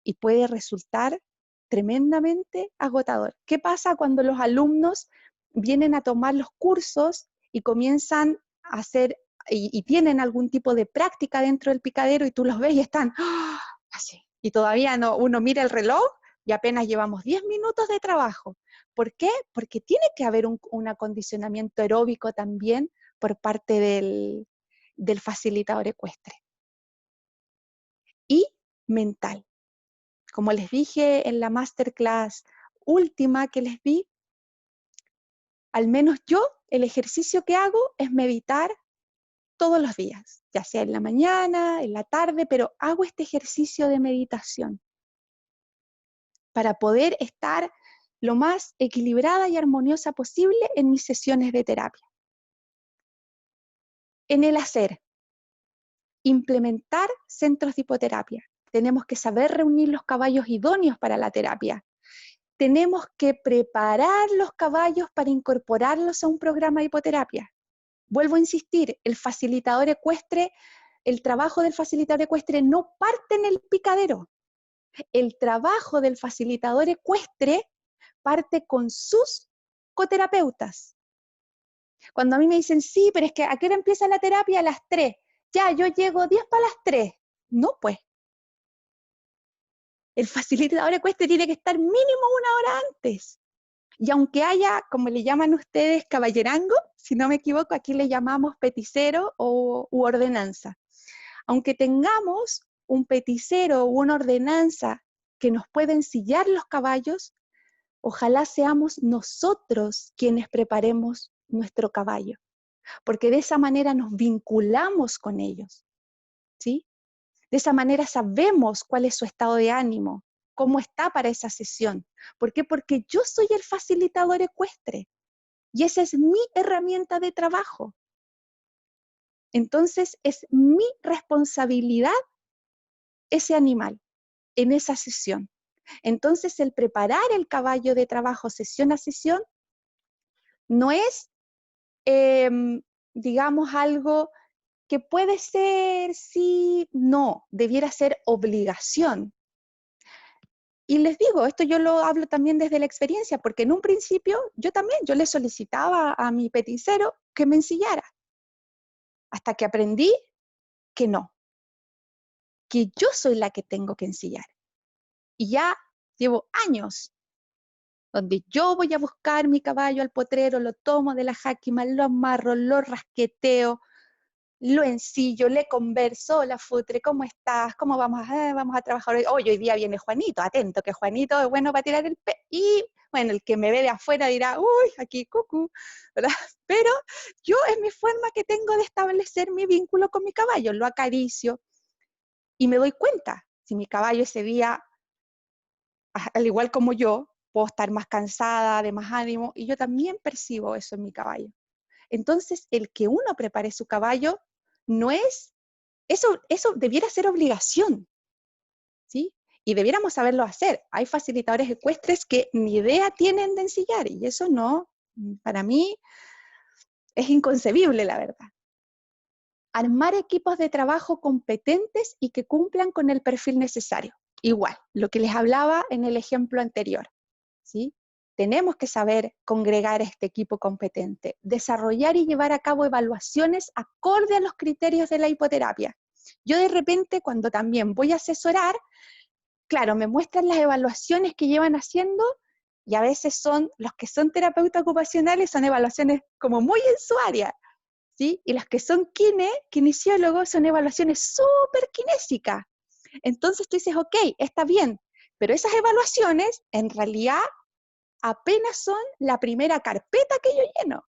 y puede resultar tremendamente agotador. ¿Qué pasa cuando los alumnos vienen a tomar los cursos y comienzan a hacer y tienen algún tipo de práctica dentro del picadero y tú los ves y están así? Y todavía no, uno mira el reloj y apenas llevamos 10 minutos de trabajo. ¿Por qué? Porque tiene que haber un acondicionamiento aeróbico también por parte del facilitador ecuestre. Y mental. Como les dije en la masterclass última que les di, al menos yo, el ejercicio que hago es meditar todos los días, ya sea en la mañana, en la tarde, pero hago este ejercicio de meditación para poder estar lo más equilibrada y armoniosa posible en mis sesiones de terapia. En el hacer, implementar centros de hipoterapia. Tenemos que saber reunir los caballos idóneos para la terapia. Tenemos que preparar los caballos para incorporarlos a un programa de hipoterapia. Vuelvo a insistir, el facilitador ecuestre, el trabajo del facilitador ecuestre no parte en el picadero. El trabajo del facilitador ecuestre parte con sus coterapeutas. Cuando a mí me dicen, sí, pero es que ¿a qué hora empieza la terapia? A las 3. Ya, yo llego 10 para las 3. No, pues. El facilitador ecuestre tiene que estar mínimo 1 hora antes. Y aunque haya, como le llaman ustedes, caballerango, si no me equivoco, aquí le llamamos peticero u ordenanza. Aunque tengamos un peticero u una ordenanza que nos pueda ensillar los caballos, ojalá seamos nosotros quienes preparemos nuestro caballo, porque de esa manera nos vinculamos con ellos, ¿sí? De esa manera sabemos cuál es su estado de ánimo, cómo está para esa sesión. ¿Por qué? Porque yo soy el facilitador ecuestre y esa es mi herramienta de trabajo. Entonces es mi responsabilidad ese animal en esa sesión. Entonces el preparar el caballo de trabajo sesión a sesión no es, digamos, algo que puede ser, sí, no, debiera ser obligación. Y les digo, esto yo lo hablo también desde la experiencia, porque en un principio yo le solicitaba a mi peticero que me ensillara, hasta que aprendí que no, que yo soy la que tengo que ensillar. Y ya llevo años donde yo voy a buscar mi caballo al potrero, lo tomo de la jáquima, lo amarro, lo rasqueteo, lo ensillo, le converso, hola Futre, ¿cómo estás? ¿Cómo vamos a trabajar hoy? Hoy día viene Juanito, atento, que Juanito es bueno para tirar el y bueno, el que me ve de afuera dirá, uy, aquí cucú, ¿verdad? Pero yo es mi forma que tengo de establecer mi vínculo con mi caballo, lo acaricio y me doy cuenta, si mi caballo ese día, al igual como yo, puedo estar más cansada, de más ánimo, y yo también percibo eso en mi caballo. Entonces, el que uno prepare su caballo no es, eso debiera ser obligación, ¿sí? Y debiéramos saberlo hacer. Hay facilitadores ecuestres que ni idea tienen de ensillar, y eso no, para mí, es inconcebible, la verdad. Armar equipos de trabajo competentes y que cumplan con el perfil necesario. Igual, lo que les hablaba en el ejemplo anterior, ¿sí? Tenemos que saber congregar este equipo competente, desarrollar y llevar a cabo evaluaciones acorde a los criterios de la hipoterapia. Yo de repente, cuando también voy a asesorar, claro, me muestran las evaluaciones que llevan haciendo y a veces son, los que son terapeutas ocupacionales son evaluaciones como muy en su área, ¿sí? Y los que son kinesiólogos son evaluaciones súper kinésicas. Entonces tú dices, ok, está bien, pero esas evaluaciones en realidad apenas son la primera carpeta que yo lleno,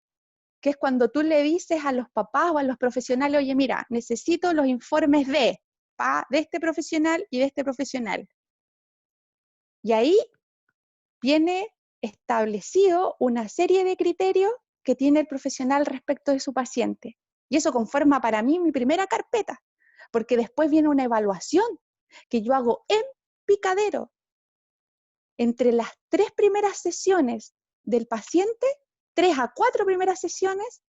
que es cuando tú le dices a los papás o a los profesionales, oye, mira, necesito los informes de este profesional y de este profesional. Y ahí viene establecido una serie de criterios que tiene el profesional respecto de su paciente. Y eso conforma para mí mi primera carpeta, porque después viene una evaluación que yo hago en picadero. Entre las 3 primeras sesiones del paciente, 3 a 4 primeras sesiones,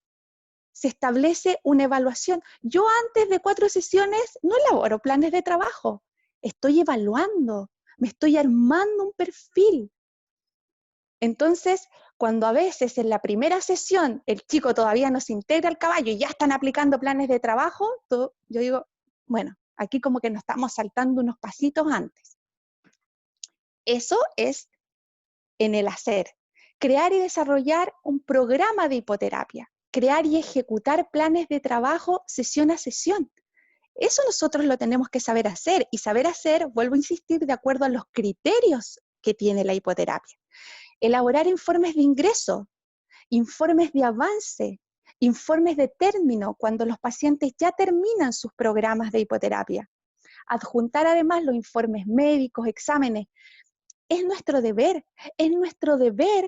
se establece una evaluación. Yo antes de 4 sesiones no elaboro planes de trabajo, estoy evaluando, me estoy armando un perfil. Entonces, cuando a veces en la primera sesión el chico todavía no se integra al caballo y ya están aplicando planes de trabajo, yo digo, bueno, aquí como que nos estamos saltando unos pasitos antes. Eso es en el hacer. Crear y desarrollar un programa de hipoterapia. crear y ejecutar planes de trabajo sesión a sesión. Eso nosotros lo tenemos que saber hacer, y saber hacer, vuelvo a insistir, de acuerdo a los criterios que tiene la hipoterapia. Elaborar informes de ingreso, informes de avance, informes de término, cuando los pacientes ya terminan sus programas de hipoterapia. Adjuntar además los informes médicos, exámenes. Es nuestro deber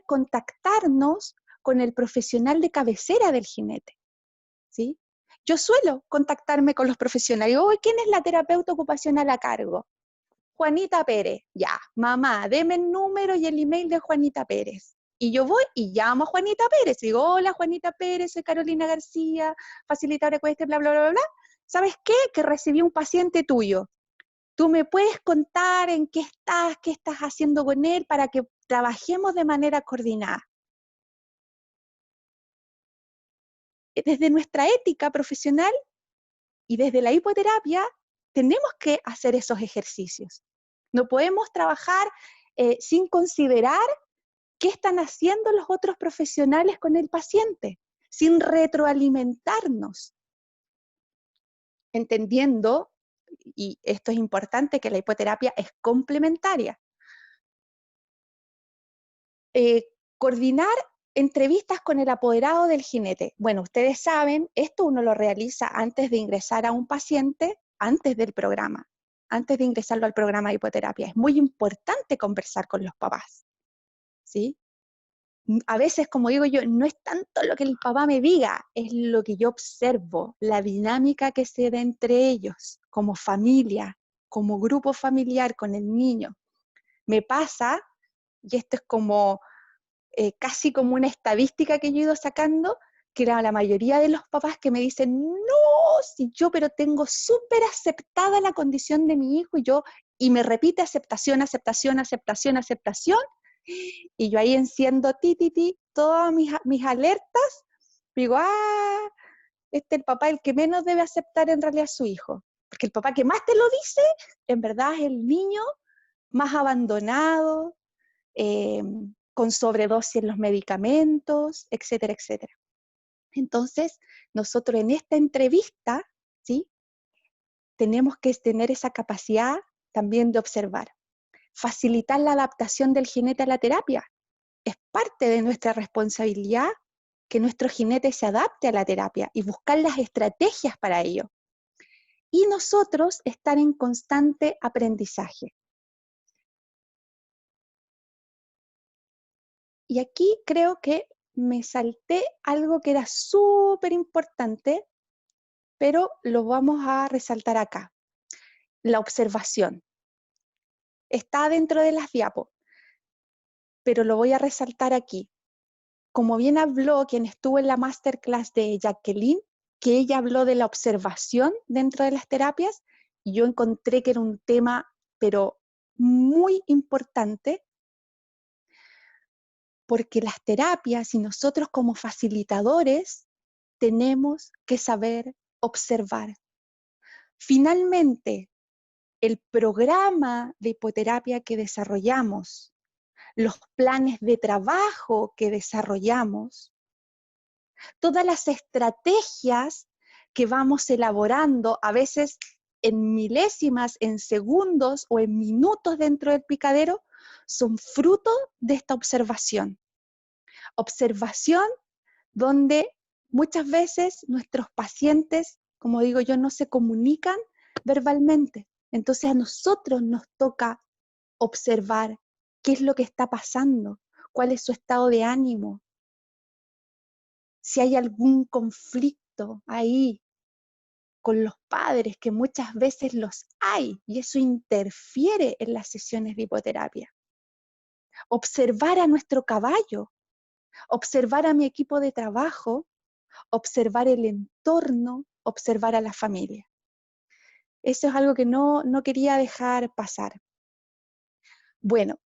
contactarnos con el profesional de cabecera del jinete, ¿sí? Yo suelo contactarme con los profesionales. Digo, ¿quién es la terapeuta ocupacional a cargo? Juanita Pérez. Ya, mamá, deme el número y el email de Juanita Pérez. Y yo voy y llamo a Juanita Pérez. Digo, hola Juanita Pérez, soy Carolina García, facilitadora ecuestre, bla, bla, bla, bla. ¿Sabes qué? Que recibí un paciente tuyo. ¿Tú me puedes contar en qué estás haciendo con él para que trabajemos de manera coordinada? Desde nuestra ética profesional y desde la hipoterapia tenemos que hacer esos ejercicios. No podemos trabajar sin considerar qué están haciendo los otros profesionales con el paciente, sin retroalimentarnos, entendiendo, y esto es importante, que la hipoterapia es complementaria. Coordinar entrevistas con el apoderado del jinete. Bueno, ustedes saben, esto uno lo realiza antes de ingresar a un paciente, antes del programa, antes de ingresarlo al programa de hipoterapia. Es muy importante conversar con los papás, ¿sí? A veces, como digo yo, no es tanto lo que el papá me diga, es lo que yo observo, la dinámica que se da entre ellos, como familia, como grupo familiar con el niño. Me pasa, y esto es como casi como una estadística que yo he ido sacando, que la mayoría de los papás que me dicen, no, si yo pero tengo súper aceptada la condición de mi hijo, y me repite aceptación, aceptación, aceptación, aceptación, y yo ahí enciendo todas mis alertas, digo, este es el papá el que menos debe aceptar en realidad a su hijo, porque el papá que más te lo dice, en verdad es el niño más abandonado, con sobredosis en los medicamentos, etcétera, etcétera. Entonces, nosotros en esta entrevista, ¿sí?, tenemos que tener esa capacidad también de observar. Facilitar la adaptación del jinete a la terapia. Es parte de nuestra responsabilidad que nuestro jinete se adapte a la terapia y buscar las estrategias para ello. Y nosotros estar en constante aprendizaje. Y aquí creo que me salté algo que era súper importante, pero lo vamos a resaltar acá. La observación. Está dentro de las diapos, pero lo voy a resaltar aquí. Como bien habló quien estuvo en la masterclass de Jacqueline, que ella habló de la observación dentro de las terapias, y yo encontré que era un tema, pero muy importante, porque las terapias y nosotros como facilitadores tenemos que saber observar. Finalmente, el programa de hipoterapia que desarrollamos, los planes de trabajo que desarrollamos, todas las estrategias que vamos elaborando, a veces en milésimas, en segundos o en minutos dentro del picadero, son fruto de esta observación. Observación donde muchas veces nuestros pacientes, como digo yo, no se comunican verbalmente. Entonces a nosotros nos toca observar qué es lo que está pasando, cuál es su estado de ánimo, si hay algún conflicto ahí con los padres, que muchas veces los hay, y eso interfiere en las sesiones de hipoterapia. Observar a nuestro caballo, observar a mi equipo de trabajo, observar el entorno, observar a la familia. Eso es algo que no quería dejar pasar. Bueno,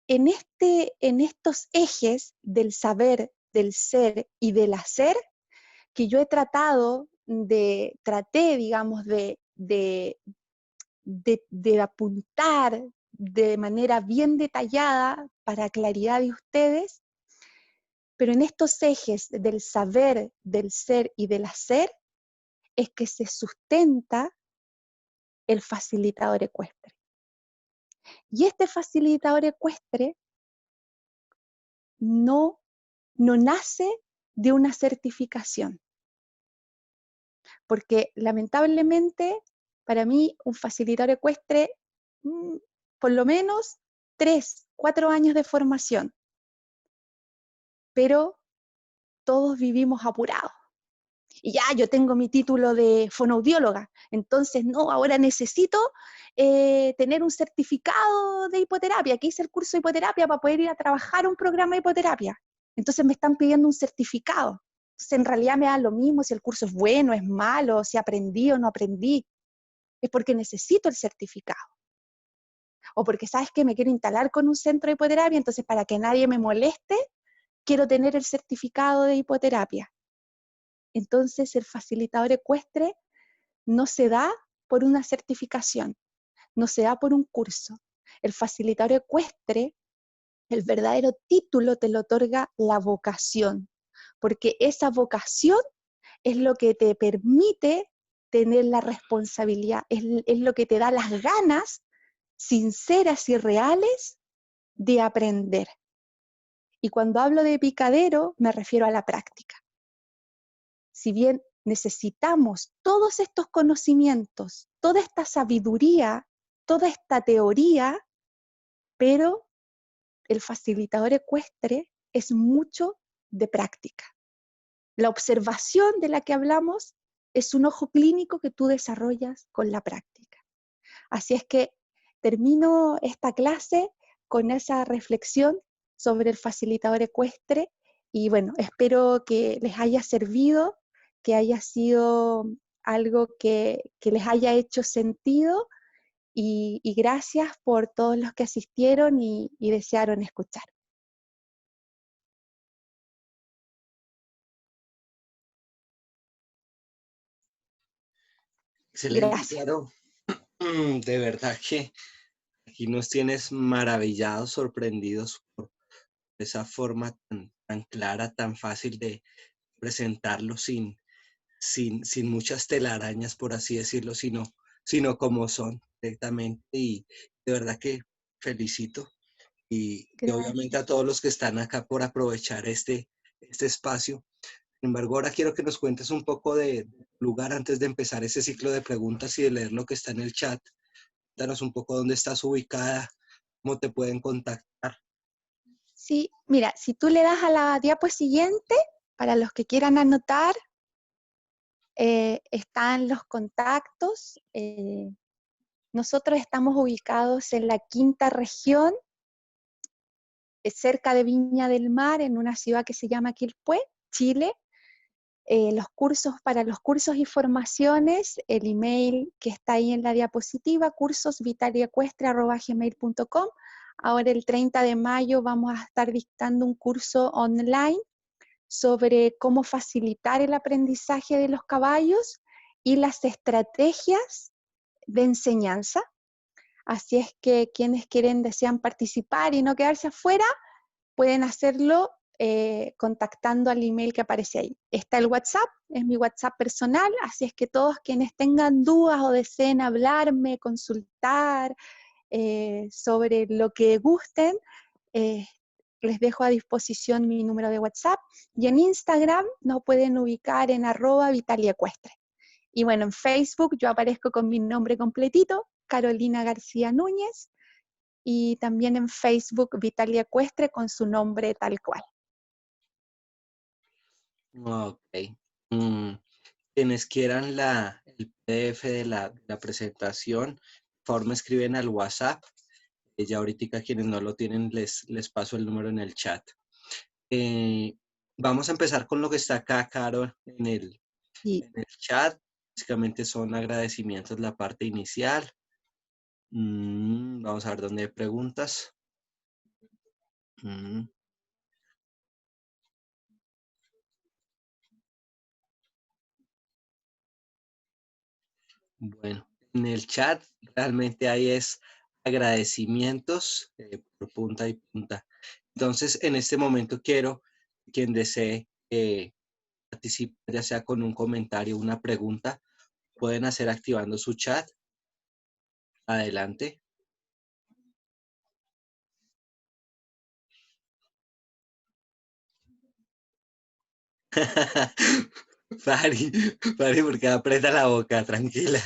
en estos ejes del saber, del ser y del hacer, que yo traté, digamos, de apuntar de manera bien detallada para claridad de ustedes, Pero en estos ejes del saber, del ser y del hacer, es que se sustenta el facilitador ecuestre. Y este facilitador ecuestre no nace de una certificación, porque lamentablemente para mí un facilitador ecuestre, por lo menos 3, 4 años de formación, pero todos vivimos apurados. Y ya, yo tengo mi título de fonoaudióloga, entonces no, ahora necesito tener un certificado de hipoterapia, que hice el curso de hipoterapia para poder ir a trabajar un programa de hipoterapia. Entonces me están pidiendo un certificado. Entonces en realidad me da lo mismo si el curso es bueno, es malo, si aprendí o no aprendí. Es porque necesito el certificado. O porque, ¿sabes qué? Me quiero instalar con un centro de hipoterapia, entonces para que nadie me moleste, quiero tener el certificado de hipoterapia. Entonces el facilitador ecuestre no se da por una certificación, no se da por un curso. El facilitador ecuestre, el verdadero título te lo otorga la vocación, porque esa vocación es lo que te permite tener la responsabilidad, es lo que te da las ganas sinceras y reales de aprender. Y cuando hablo de picadero, me refiero a la práctica. Si bien necesitamos todos estos conocimientos, toda esta sabiduría, toda esta teoría, pero el facilitador ecuestre es mucho de práctica. La observación de la que hablamos es un ojo clínico que tú desarrollas con la práctica. Así es que termino esta clase con esa reflexión sobre el facilitador ecuestre y bueno, espero que les haya servido, que haya sido algo que les haya hecho sentido y gracias por todos los que asistieron y desearon escuchar. Excelente, Gracias. claro. De verdad que aquí nos tienes maravillados, sorprendidos por esa forma tan clara, tan fácil de presentarlo sin muchas telarañas, por así decirlo, sino como son directamente. Y de verdad que felicito y Gracias. obviamente a todos los que están acá por aprovechar este espacio. Sin embargo, ahora quiero que nos cuentes un poco de lugar antes de empezar ese ciclo de preguntas y de leer lo que está en el chat. Danos un poco dónde estás ubicada, cómo te pueden contactar. Sí, mira, si tú le das a la diapo siguiente, para los que quieran anotar, están los contactos. Nosotros estamos ubicados en la quinta región, cerca de Viña del Mar, en una ciudad que se llama Quilpué, Chile. Para los cursos y formaciones, el email que está ahí en la diapositiva, cursosvitaliecuestre@gmail.com. Ahora el 30 de mayo vamos a estar dictando un curso online sobre cómo facilitar el aprendizaje de los caballos y las estrategias de enseñanza. Así es que quienes desean participar y no quedarse afuera, pueden hacerlo contactando al email que aparece ahí. Está el WhatsApp, es mi WhatsApp personal, así es que todos quienes tengan dudas o deseen hablarme, consultar sobre lo que gusten, eh, les dejo a disposición mi número de WhatsApp y en Instagram nos pueden ubicar en @vitaliecuestre. Y bueno, en Facebook yo aparezco con mi nombre completito, Carolina García Núñez, y también en Facebook Vitalia Ecuestre con su nombre tal cual. Ok. Mm, Quienes quieran el PDF de la presentación, por favor me escriben al WhatsApp. Ya ahorita quienes no lo tienen, les paso el número en el chat. Eh, Vamos a empezar con lo que está acá, Caro, Y en el chat. Básicamente son agradecimientos la parte inicial. Vamos a ver dónde hay preguntas. Mm, Bueno, en el chat realmente hay es agradecimientos por punta y punta. Entonces, en este momento quiero Quien desee participar, ya sea con un comentario o una pregunta, pueden hacer activando su chat. Adelante. Fari, Fari, porque aprieta la boca, tranquila.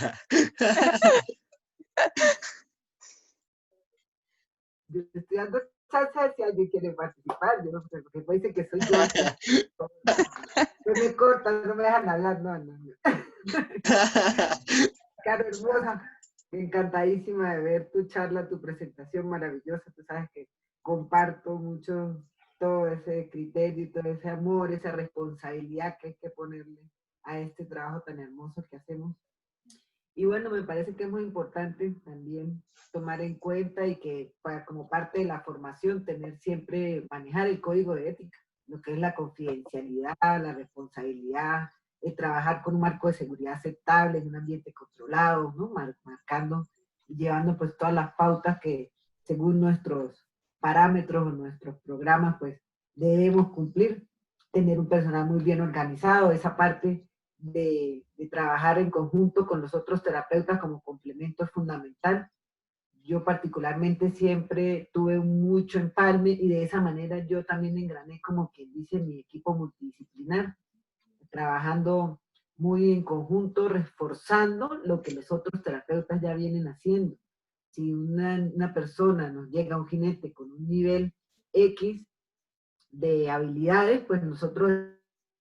Yo estoy dando chance si alguien quiere participar, yo no sé, porque puede decir que soy yo. Que me cortan, no me dejan hablar, no, no, no. Caro, hermosa, encantadísima de ver tu charla, tu presentación maravillosa. Tú sabes que comparto mucho todo ese criterio y todo ese amor, esa responsabilidad que hay que ponerle a este trabajo tan hermoso que hacemos. Y bueno, me parece que es muy importante también tomar en cuenta y que como parte de la formación tener siempre, manejar el código de ética, lo que es la confidencialidad, la responsabilidad, trabajar con un marco de seguridad aceptable en un ambiente controlado, ¿no? Marcando y llevando pues todas las pautas que según nuestros parámetros o nuestros programas pues debemos cumplir, tener un personal muy bien organizado, esa parte de trabajar en conjunto con los otros terapeutas como complemento es fundamental. Yo particularmente siempre tuve mucho empalme y de esa manera yo también engrané, como quien dice, mi equipo multidisciplinar, trabajando muy en conjunto, reforzando lo que los otros terapeutas ya vienen haciendo. Si una persona nos llega, un jinete con un nivel X de habilidades, pues nosotros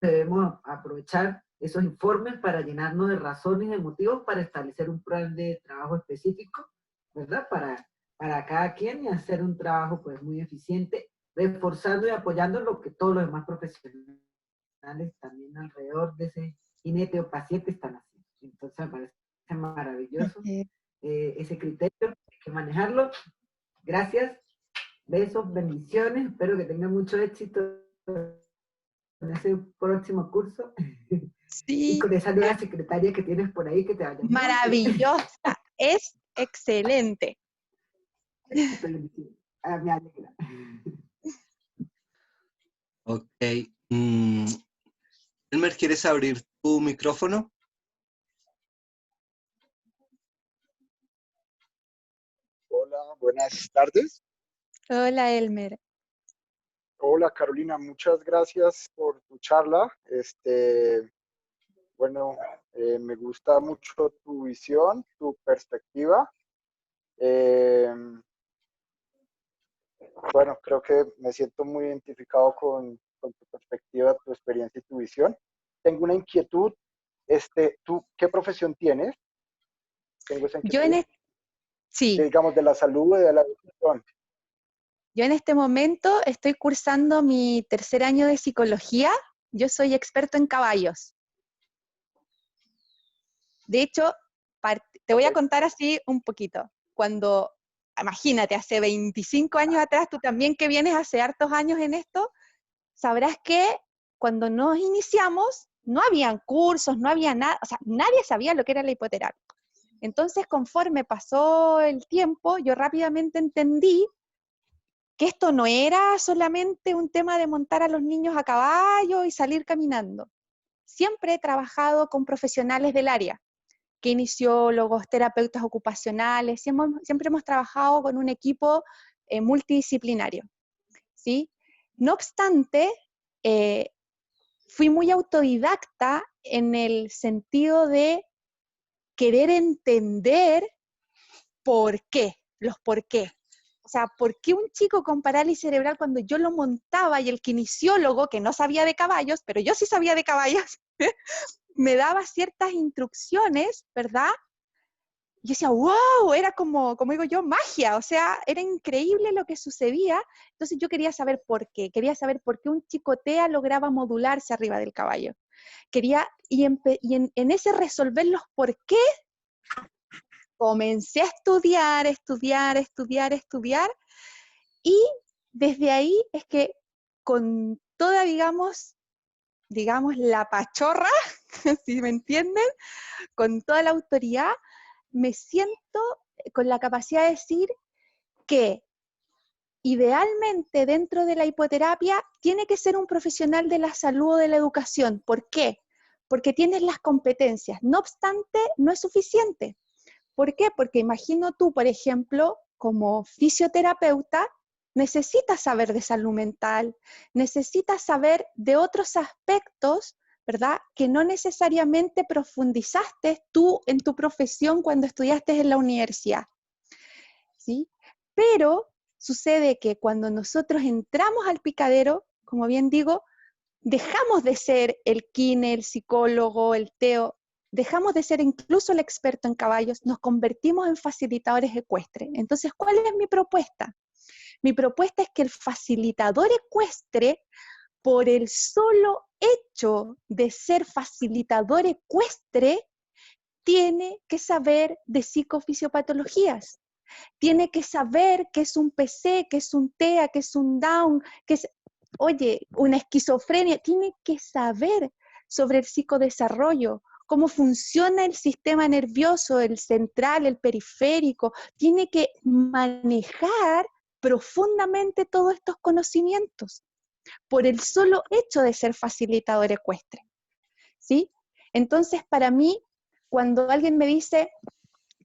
debemos aprovechar esos informes para llenarnos de razones y de motivos para establecer un plan de trabajo específico, ¿verdad? Para cada quien y hacer un trabajo pues muy eficiente, reforzando y apoyando lo que todos los demás profesionales también alrededor de ese jinete o paciente están haciendo. Entonces me parece maravilloso ese criterio, hay que manejarlo. Gracias, besos, bendiciones, espero que tengan mucho éxito en ese próximo curso. Y Sí, con esa nueva secretaria que tienes por ahí, que te vaya muy bien. maravillosa, es excelente. Me alegra. Ok. Elmer, ¿quieres abrir tu micrófono? Hola, buenas tardes. Hola, Elmer. Hola, Carolina, muchas gracias por tu charla. Bueno, me gusta mucho tu visión, tu perspectiva. Eh, bueno, creo que me siento muy identificado con tu perspectiva, tu experiencia y tu visión. Tengo una inquietud. ¿Tú qué profesión tienes? Tengo esa Yo inquietud. sí, Digamos, de la salud y de la educación. yo en este momento estoy cursando mi tercer año de psicología. Yo soy experto en caballos. De hecho, te voy a contar así un poquito. Cuando, imagínate, hace 25 años atrás, tú también que vienes hace hartos años en esto, sabrás que cuando nos iniciamos, no habían cursos, no había nada, o sea, nadie sabía lo que era la hipoterapia. Entonces, conforme pasó el tiempo, yo rápidamente entendí que esto no era solamente un tema de montar a los niños a caballo y salir caminando. Siempre he trabajado con profesionales del área, kinesiólogos, terapeutas ocupacionales, siempre hemos trabajado con un equipo multidisciplinario, ¿sí? No obstante, fui muy autodidacta en el sentido de querer entender por qué, los por qué. O sea, ¿por qué un chico con parálisis cerebral cuando yo lo montaba y el kinesiólogo, que no sabía de caballos, pero yo sí sabía de caballos, me daba ciertas instrucciones, ¿verdad? Y yo decía, wow, era como digo yo, magia, o sea, era increíble lo que sucedía. Entonces yo quería saber por qué un chicotea lograba modularse arriba del caballo. En ese resolver los por qué, comencé a estudiar, y desde ahí es que con toda, digamos, la pachorra, si me entienden, con toda la autoridad, me siento con la capacidad de decir que idealmente dentro de la hipoterapia tiene que ser un profesional de la salud o de la educación. ¿Por qué? Porque tienes las competencias. No obstante, no es suficiente. ¿Por qué? Porque imagino tú, por ejemplo, como fisioterapeuta, necesitas saber de salud mental, necesitas saber de otros aspectos, ¿verdad? Que no necesariamente profundizaste tú en tu profesión cuando estudiaste en la universidad, ¿sí? Pero sucede que cuando nosotros entramos al picadero, como bien digo, dejamos de ser el kine, el psicólogo, el teo, dejamos de ser incluso el experto en caballos, nos convertimos en facilitadores ecuestres. Entonces, ¿cuál es mi propuesta? Mi propuesta es que el facilitador ecuestre, por el solo hecho de ser facilitador ecuestre, tiene que saber de psicofisiopatologías, tiene que saber qué es un PC, qué es un TEA, qué es un Down, qué es, oye, una esquizofrenia, tiene que saber sobre el psicodesarrollo, cómo funciona el sistema nervioso, el central, el periférico, tiene que manejar profundamente todos estos conocimientos por el solo hecho de ser facilitador ecuestre, ¿sí? Entonces, para mí, cuando alguien me dice,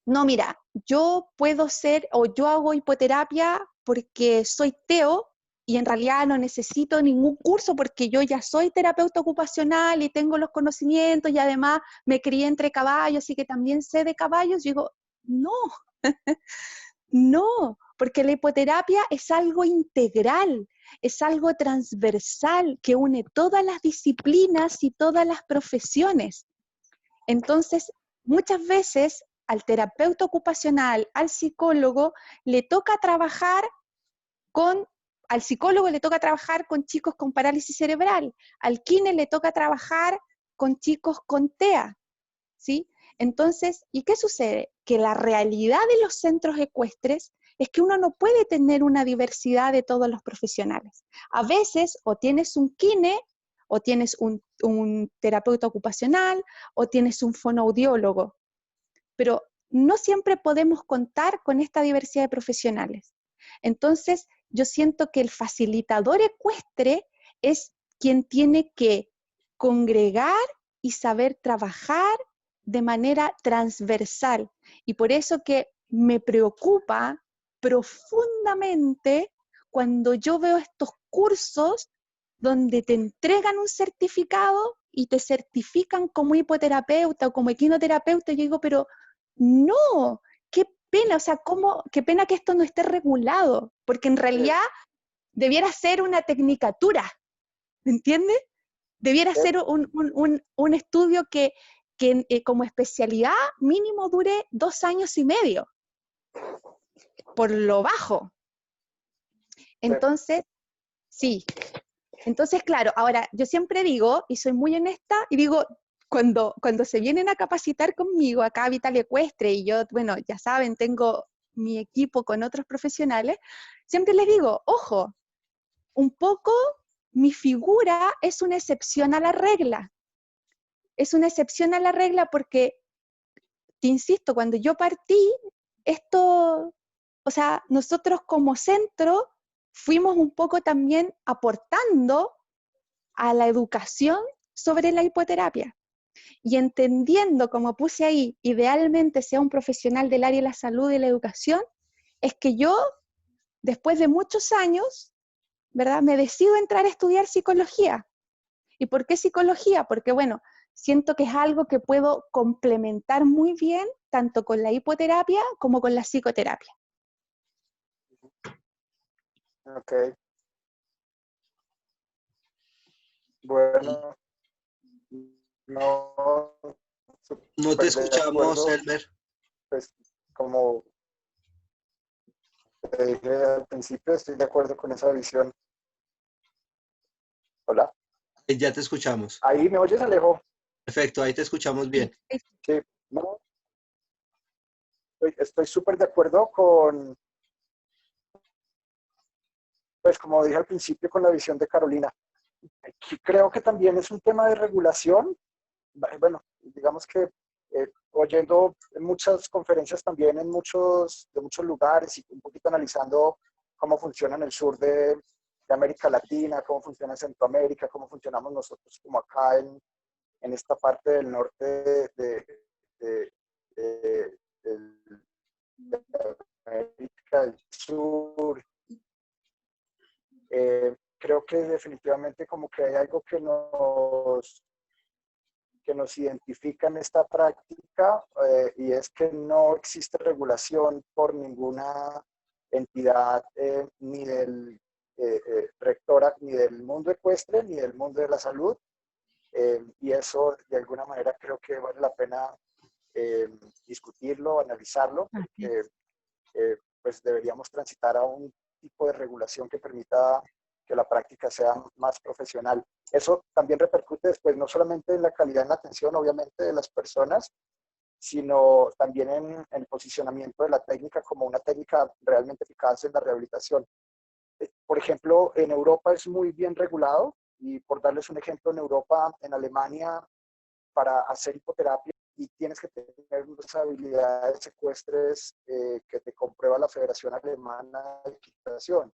no, mira, yo puedo ser o yo hago hipoterapia porque soy TEO y en realidad no necesito ningún curso porque yo ya soy terapeuta ocupacional y tengo los conocimientos y además me crié entre caballos y que también sé de caballos, yo digo, no, no, porque la hipoterapia es algo integral, es algo transversal que une todas las disciplinas y todas las profesiones. Entonces, muchas veces al terapeuta ocupacional, al psicólogo, le toca trabajar al psicólogo le toca trabajar con chicos con parálisis cerebral, al kine le toca trabajar con chicos con TEA, ¿sí? Entonces, ¿y qué sucede? Que la realidad de los centros ecuestres es que uno no puede tener una diversidad de todos los profesionales. A veces, o tienes un kine, o tienes un terapeuta ocupacional, o tienes un fonoaudiólogo, pero no siempre podemos contar con esta diversidad de profesionales. Entonces, yo siento que el facilitador ecuestre es quien tiene que congregar y saber trabajar de manera transversal. Y por eso que me preocupa profundamente cuando yo veo estos cursos donde te entregan un certificado y te certifican como hipoterapeuta o como equinoterapeuta. Yo digo, pero no, qué pena, o sea, qué pena que esto no esté regulado, porque en realidad debiera ser una tecnicatura, ¿me entiendes? Debiera ser un estudio que como especialidad mínimo dure 2 años y medio, por lo bajo. Entonces, sí. Entonces, claro, ahora yo siempre digo, y soy muy honesta, y digo, cuando se vienen a capacitar conmigo acá a Vital Ecuestre, y yo, bueno, ya saben, tengo mi equipo con otros profesionales, siempre les digo, ojo, un poco mi figura es una excepción a la regla. Es una excepción a la regla porque, te insisto, cuando yo partí, esto, o sea, nosotros como centro fuimos un poco también aportando a la educación sobre la hipoterapia. Y entendiendo, como puse ahí, idealmente sea un profesional del área de la salud y la educación, es que yo, después de muchos años, ¿verdad?, me decido entrar a estudiar psicología. ¿Y por qué psicología? Porque, bueno, siento que es algo que puedo complementar muy bien, tanto con la hipoterapia como con la psicoterapia. Ok. Bueno, no, No te súper de escuchamos, acuerdo, Elmer. pues como te dije al principio, estoy de acuerdo con esa visión. Hola, Ya te escuchamos. ¿ahí me oyes, Alejo? Perfecto, ahí te escuchamos bien. Sí, no, estoy súper de acuerdo con, pues como dije al principio, con la visión de Carolina. Creo que también es un tema de regulación. Bueno, digamos que oyendo en muchas conferencias también de muchos lugares y un poquito analizando cómo funciona en el sur de América Latina, cómo funciona en Centroamérica, cómo funcionamos nosotros como acá en esta parte del norte de, de- de América del Sur. Creo que definitivamente como que hay algo que nos identifica en esta práctica, y es que no existe regulación por ninguna entidad, ni del rectora, ni del mundo ecuestre, ni del mundo de la salud, y eso de alguna manera creo que vale la pena discutirlo, analizarlo, porque pues deberíamos transitar a un tipo de regulación que permita que la práctica sea más profesional. Eso también repercute después no solamente en la calidad en la atención, obviamente, de las personas, sino también en el posicionamiento de la técnica como una técnica realmente eficaz en la rehabilitación. Por ejemplo, en Europa es muy bien regulado, y por darles un ejemplo, en Europa, en Alemania, para hacer hipoterapia, y tienes que tener unas habilidades ecuestres que te comprueba la Federación Alemana de Equitación.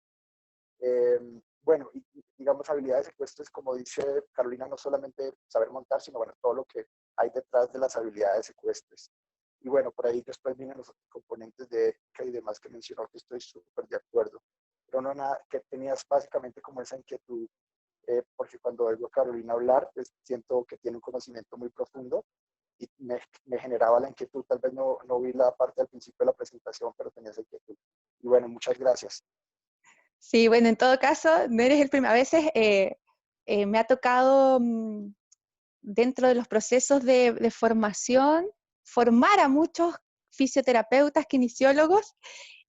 Bueno, y digamos habilidades ecuestres, como dice Carolina, no solamente saber montar, sino bueno, todo lo que hay detrás de las habilidades ecuestres. Y bueno, por ahí después vienen los otros componentes de ética y demás que mencionó, que estoy súper de acuerdo. Pero no nada, que tenías básicamente como esa inquietud, porque cuando oigo a Carolina hablar, pues siento que tiene un conocimiento muy profundo, y me generaba la inquietud. Tal vez no vi la parte del principio de la presentación, pero tenía esa inquietud. Y bueno, muchas gracias. Sí, bueno, en todo caso, no eres el primero. A veces me ha tocado, dentro de los procesos de formación, formar a muchos fisioterapeutas, kinesiólogos,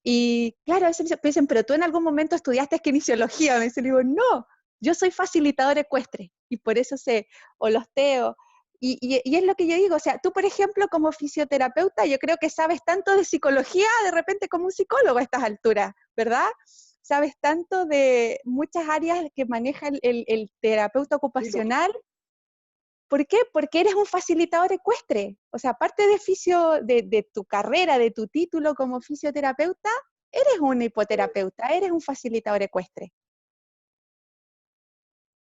y claro, a veces me dicen, pero tú en algún momento estudiaste kinesiología. Me dicen, digo, no, yo soy facilitador ecuestre, y por eso sé, o los teo. Y es lo que yo digo, o sea, tú, por ejemplo, como fisioterapeuta, yo creo que sabes tanto de psicología de repente como un psicólogo a estas alturas, ¿verdad? Sabes tanto de muchas áreas que maneja el terapeuta ocupacional. ¿Por qué? Porque eres un facilitador ecuestre. O sea, aparte de tu carrera, de tu título como fisioterapeuta, eres un hipoterapeuta, eres un facilitador ecuestre.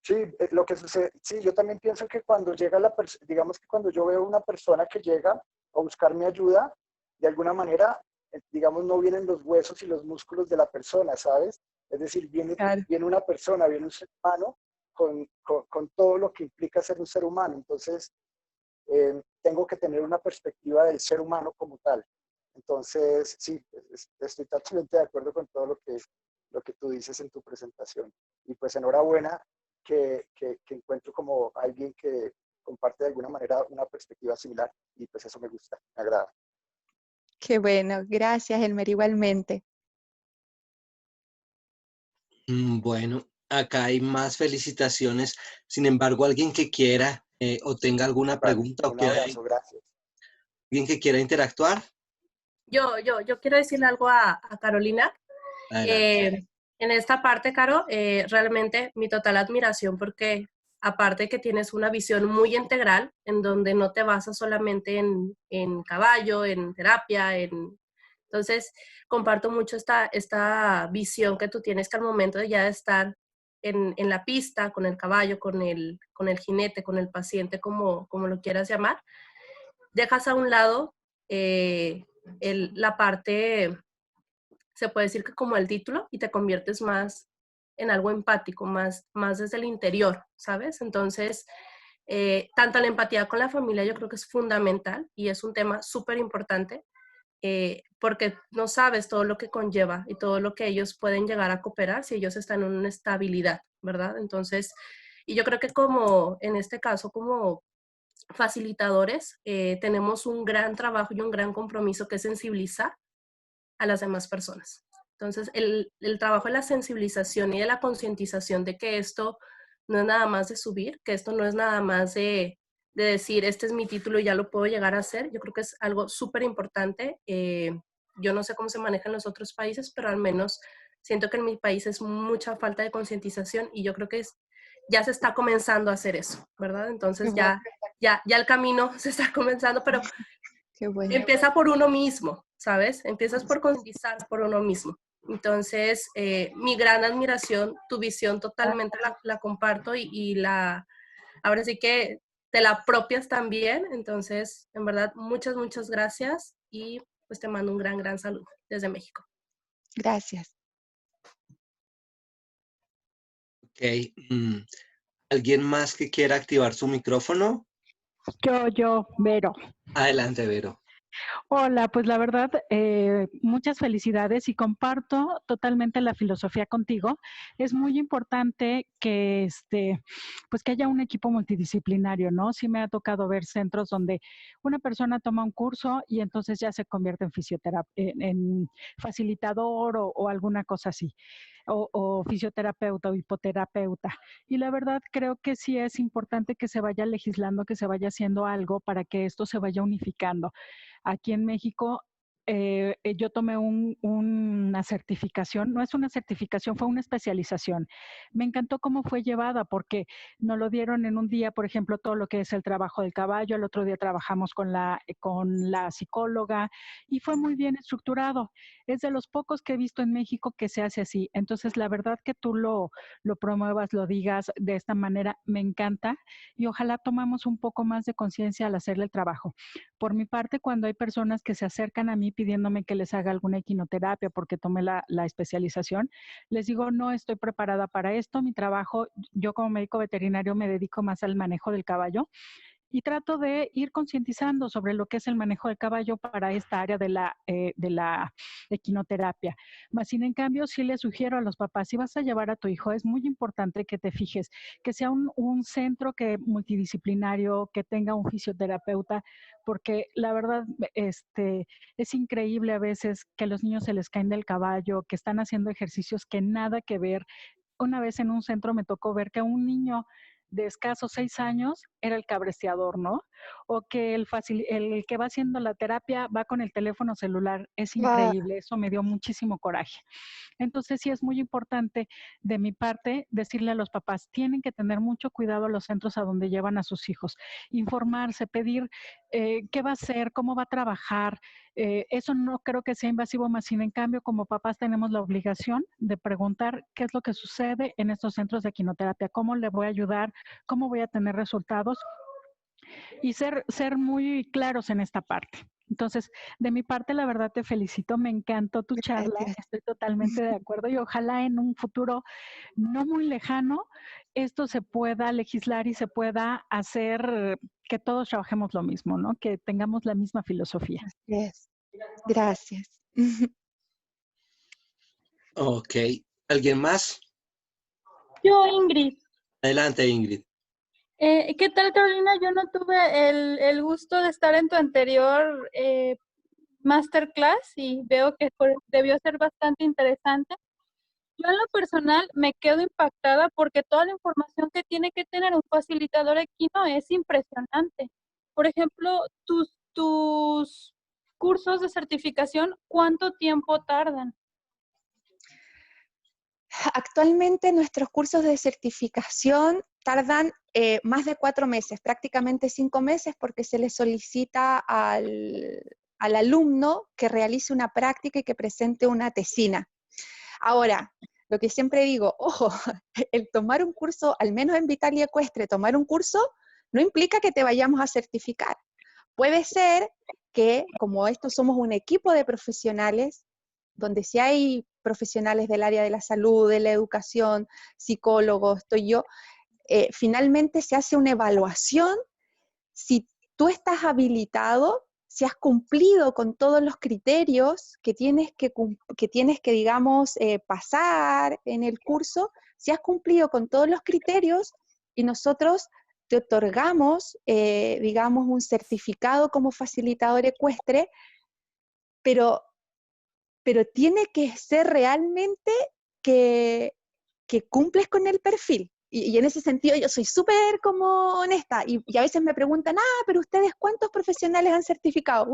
Sí, lo que sucede, sí, yo también pienso que cuando llega la persona, digamos que cuando yo veo una persona que llega a buscar mi ayuda, de alguna manera, digamos, no vienen los huesos y los músculos de la persona, ¿sabes? Es decir, Claro. viene una persona, viene un ser humano con todo lo que implica ser un ser humano. Entonces, tengo que tener una perspectiva del ser humano como tal. Entonces, sí, estoy totalmente de acuerdo con todo lo que tú dices en tu presentación. Y pues enhorabuena que encuentro como alguien que comparte de alguna manera una perspectiva similar, y pues eso me gusta, me agrada. Qué bueno, gracias, Elmer, igualmente. Bueno, acá hay más felicitaciones. Sin embargo, alguien que quiera o tenga alguna Vale, pregunta o un quiera, abrazo, gracias. alguien que quiera interactuar, Yo quiero decirle algo a Carolina. adelante. En esta parte, Caro, realmente mi total admiración, porque aparte que tienes una visión muy integral, en donde no te basas solamente en caballo, en terapia, entonces comparto mucho esta visión que tú tienes, que al momento de ya estar en la pista, con el caballo, con el jinete, con el paciente, como lo quieras llamar, dejas a un lado la parte, se puede decir que como el título, y te conviertes más en algo empático, más desde el interior, ¿sabes? Entonces, tanto la empatía con la familia yo creo que es fundamental, y es un tema súper importante, porque no sabes todo lo que conlleva y todo lo que ellos pueden llegar a cooperar si ellos están en una estabilidad, ¿verdad? Entonces, y yo creo que como en este caso, como facilitadores, tenemos un gran trabajo y un gran compromiso, que es sensibilizar a las demás personas. Entonces, el trabajo de la sensibilización y de la concientización de que esto no es nada más de subir, que esto no es nada más de decir, este es mi título y ya lo puedo llegar a hacer, yo creo que es algo súper importante. Yo no sé cómo se maneja en los otros países, pero al menos siento que en mi país es mucha falta de concientización, y yo creo que ya se está comenzando a hacer eso, ¿verdad? Entonces ya el camino se está comenzando, pero Qué bueno. empieza por uno mismo, ¿sabes? Empiezas por concientizar por uno mismo. Entonces, mi gran admiración, tu visión totalmente la comparto y ahora sí que te la apropias también. Entonces, en verdad, muchas, muchas gracias y pues te mando un gran, gran saludo desde México. Gracias. Ok. ¿Alguien más que quiera activar su micrófono? Yo, Vero. Adelante, Vero. Hola, pues la verdad, muchas felicidades y comparto totalmente la filosofía contigo. Es muy importante que, pues que haya un equipo multidisciplinario, ¿no? Sí me ha tocado ver centros donde una persona toma un curso y entonces ya se convierte en en facilitador o alguna cosa así, o fisioterapeuta o hipoterapeuta. Y la verdad creo que sí es importante que se vaya legislando, que se vaya haciendo algo para que esto se vaya unificando. Aquí en México yo tomé una certificación, no es una certificación, fue una especialización. Me encantó cómo fue llevada porque nos lo dieron en un día, por ejemplo, todo lo que es el trabajo del caballo, el otro día trabajamos con la psicóloga y fue muy bien estructurado. Es de los pocos que he visto en México que se hace así. Entonces, la verdad que tú lo promuevas, lo digas de esta manera, me encanta y ojalá tomamos un poco más de conciencia al hacerle el trabajo. Por mi parte, cuando hay personas que se acercan a mí pidiéndome que les haga alguna equinoterapia porque tomé la especialización, les digo, no estoy preparada para esto. Mi trabajo, yo como médico veterinario me dedico más al manejo del caballo y trato de ir concientizando sobre lo que es el manejo del caballo para esta área de la equinoterapia. Más sin en cambio, sí le sugiero a los papás, si vas a llevar a tu hijo, es muy importante que te fijes, que sea un centro multidisciplinario, que tenga un fisioterapeuta, porque la verdad es increíble a veces que a los niños se les caen del caballo, que están haciendo ejercicios que nada que ver. Una vez en un centro me tocó ver que un niño de escasos 6 años era el cabeceador, ¿no? O que el que va haciendo la terapia va con el teléfono celular. Es increíble, eso me dio muchísimo coraje. Entonces sí es muy importante de mi parte decirle a los papás, tienen que tener mucho cuidado a los centros a donde llevan a sus hijos, informarse, pedir qué va a hacer, cómo va a trabajar. Eso no creo que sea invasivo, más sin en cambio como papás tenemos la obligación de preguntar qué es lo que sucede en estos centros de equinoterapia, cómo le voy a ayudar, cómo voy a tener resultados y ser muy claros en esta parte. Entonces, de mi parte, la verdad te felicito, me encantó tu charla, estoy totalmente de acuerdo y ojalá en un futuro no muy lejano esto se pueda legislar y se pueda hacer que todos trabajemos lo mismo, ¿no? Que tengamos la misma filosofía. Así es. Gracias. Ok. ¿Alguien más? Yo, Ingrid. Adelante, Ingrid. ¿Qué tal, Carolina? Yo no tuve el gusto de estar en tu anterior masterclass y veo que debió ser bastante interesante. Yo en lo personal me quedo impactada porque toda la información que tiene que tener un facilitador equino es impresionante. Por ejemplo, tus cursos de certificación, ¿cuánto tiempo tardan? Actualmente nuestros cursos de certificación tardan más de 4 meses, prácticamente 5 meses, porque se le solicita al alumno que realice una práctica y que presente una tesina. Ahora, lo que siempre digo, ojo, el tomar un curso, al menos en Vital y Ecuestre, tomar un curso no implica que te vayamos a certificar. Puede ser que, como estos somos un equipo de profesionales, donde si hay profesionales del área de la salud, de la educación, psicólogos, estoy yo, finalmente se hace una evaluación si tú estás habilitado, si has cumplido con todos los criterios que tienes que digamos, pasar en el curso, si has cumplido con todos los criterios y nosotros te otorgamos, digamos, un certificado como facilitador ecuestre, pero tiene que ser realmente que cumples con el perfil. Y en ese sentido yo soy súper como honesta y a veces me preguntan, pero ustedes ¿cuántos profesionales han certificado?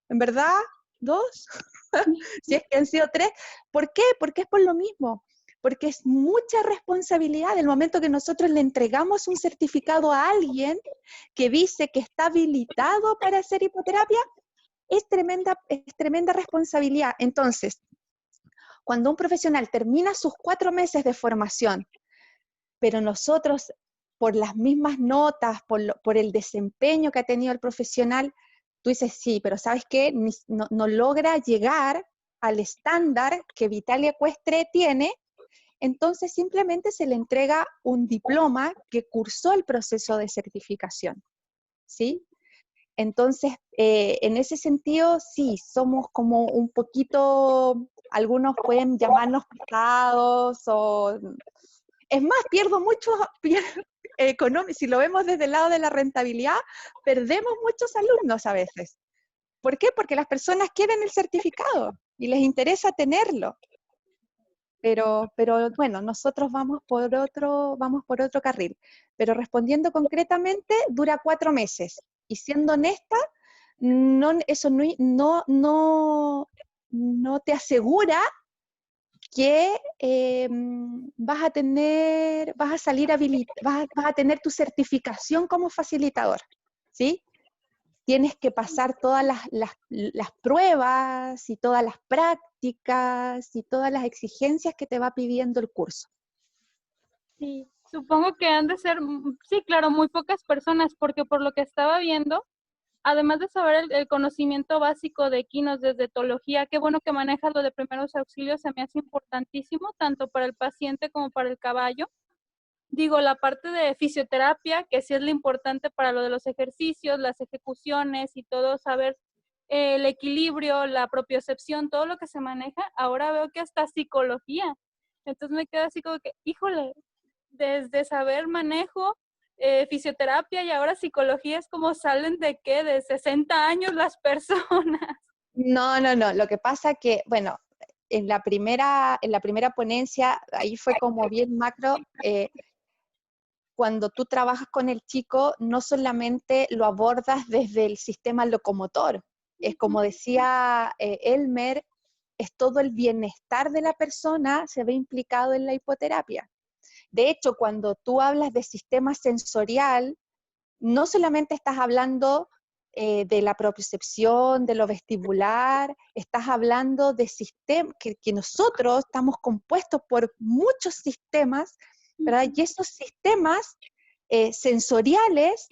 ¿En verdad? ¿2? Si es que han sido 3. ¿Por qué? Porque es por lo mismo. Porque es mucha responsabilidad el momento que nosotros le entregamos un certificado a alguien que dice que está habilitado para hacer hipoterapia, es tremenda responsabilidad. Entonces, cuando un profesional termina sus 4 meses de formación, pero nosotros, por las mismas notas, por el desempeño que ha tenido el profesional, tú dices, sí, pero ¿sabes qué? No logra llegar al estándar que Vitalia Ecuestre tiene, entonces simplemente se le entrega un diploma que cursó el proceso de certificación, ¿sí? Entonces, en ese sentido, sí, somos como un poquito, algunos pueden llamarnos pesados, o es más, pierdo mucho, si lo vemos desde el lado de la rentabilidad, perdemos muchos alumnos a veces. ¿Por qué? Porque las personas quieren el certificado y les interesa tenerlo. Pero bueno, nosotros vamos por otro carril. Pero respondiendo concretamente, dura 4 meses. Y siendo honesta, eso no te asegura que vas a tener tu certificación como facilitador, ¿sí? Tienes que pasar todas las pruebas y todas las prácticas y todas las exigencias que te va pidiendo el curso. Sí, supongo que han de ser, sí, claro, muy pocas personas, porque por lo que estaba viendo, además de saber el conocimiento básico de equinos desde etología, qué bueno que manejas lo de primeros auxilios, se me hace importantísimo, tanto para el paciente como para el caballo. Digo, la parte de fisioterapia, que sí es lo importante para lo de los ejercicios, las ejecuciones y todo, saber el equilibrio, la propiocepción, todo lo que se maneja. Ahora veo que hasta psicología. Entonces me queda así como que, híjole, desde saber manejo, fisioterapia y ahora psicología, es como salen de qué, de 60 años las personas. No, lo que pasa que, bueno, en la primera ponencia, ahí fue como bien macro, cuando tú trabajas con el chico, no solamente lo abordas desde el sistema locomotor, es como decía Elmer, es todo el bienestar de la persona se ve implicado en la hipoterapia. De hecho, cuando tú hablas de sistema sensorial, no solamente estás hablando de la propiocepción, de lo vestibular, estás hablando de sistemas, que nosotros estamos compuestos por muchos sistemas, ¿verdad? Y esos sistemas sensoriales,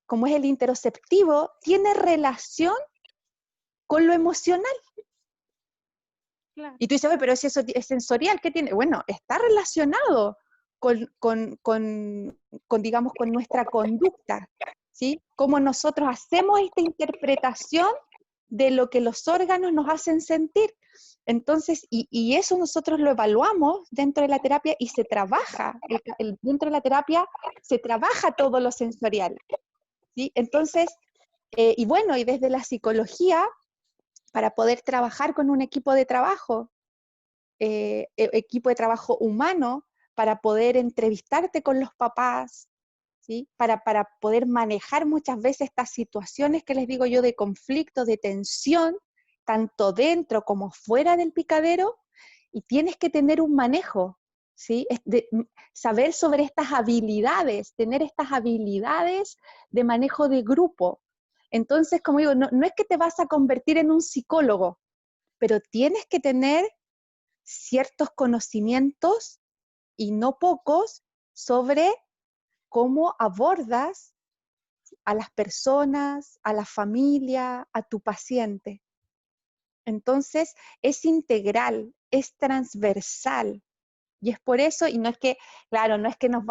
como es el interoceptivo, tiene relación con lo emocional. Claro. Y tú dices, pero si eso es sensorial, ¿qué tiene? Bueno, está relacionado con digamos, con nuestra conducta, ¿sí? Cómo nosotros hacemos esta interpretación de lo que los órganos nos hacen sentir. Entonces, y eso nosotros lo evaluamos dentro de la terapia y se trabaja, dentro de la terapia se trabaja todo lo sensorial, ¿sí? Entonces, y bueno, y desde la psicología, para poder trabajar con un equipo de trabajo humano, para poder entrevistarte con los papás, ¿sí? Para poder manejar muchas veces estas situaciones que les digo yo de conflicto, de tensión, tanto dentro como fuera del picadero, y tienes que tener un manejo, ¿sí? Saber sobre estas habilidades, tener estas habilidades de manejo de grupo. Entonces, como digo, no es que te vas a convertir en un psicólogo, pero tienes que tener ciertos conocimientos, y no pocos, sobre cómo abordas a las personas, a la familia, a tu paciente. Entonces, es integral, es transversal. Y es por eso, y no es que, claro, no es que no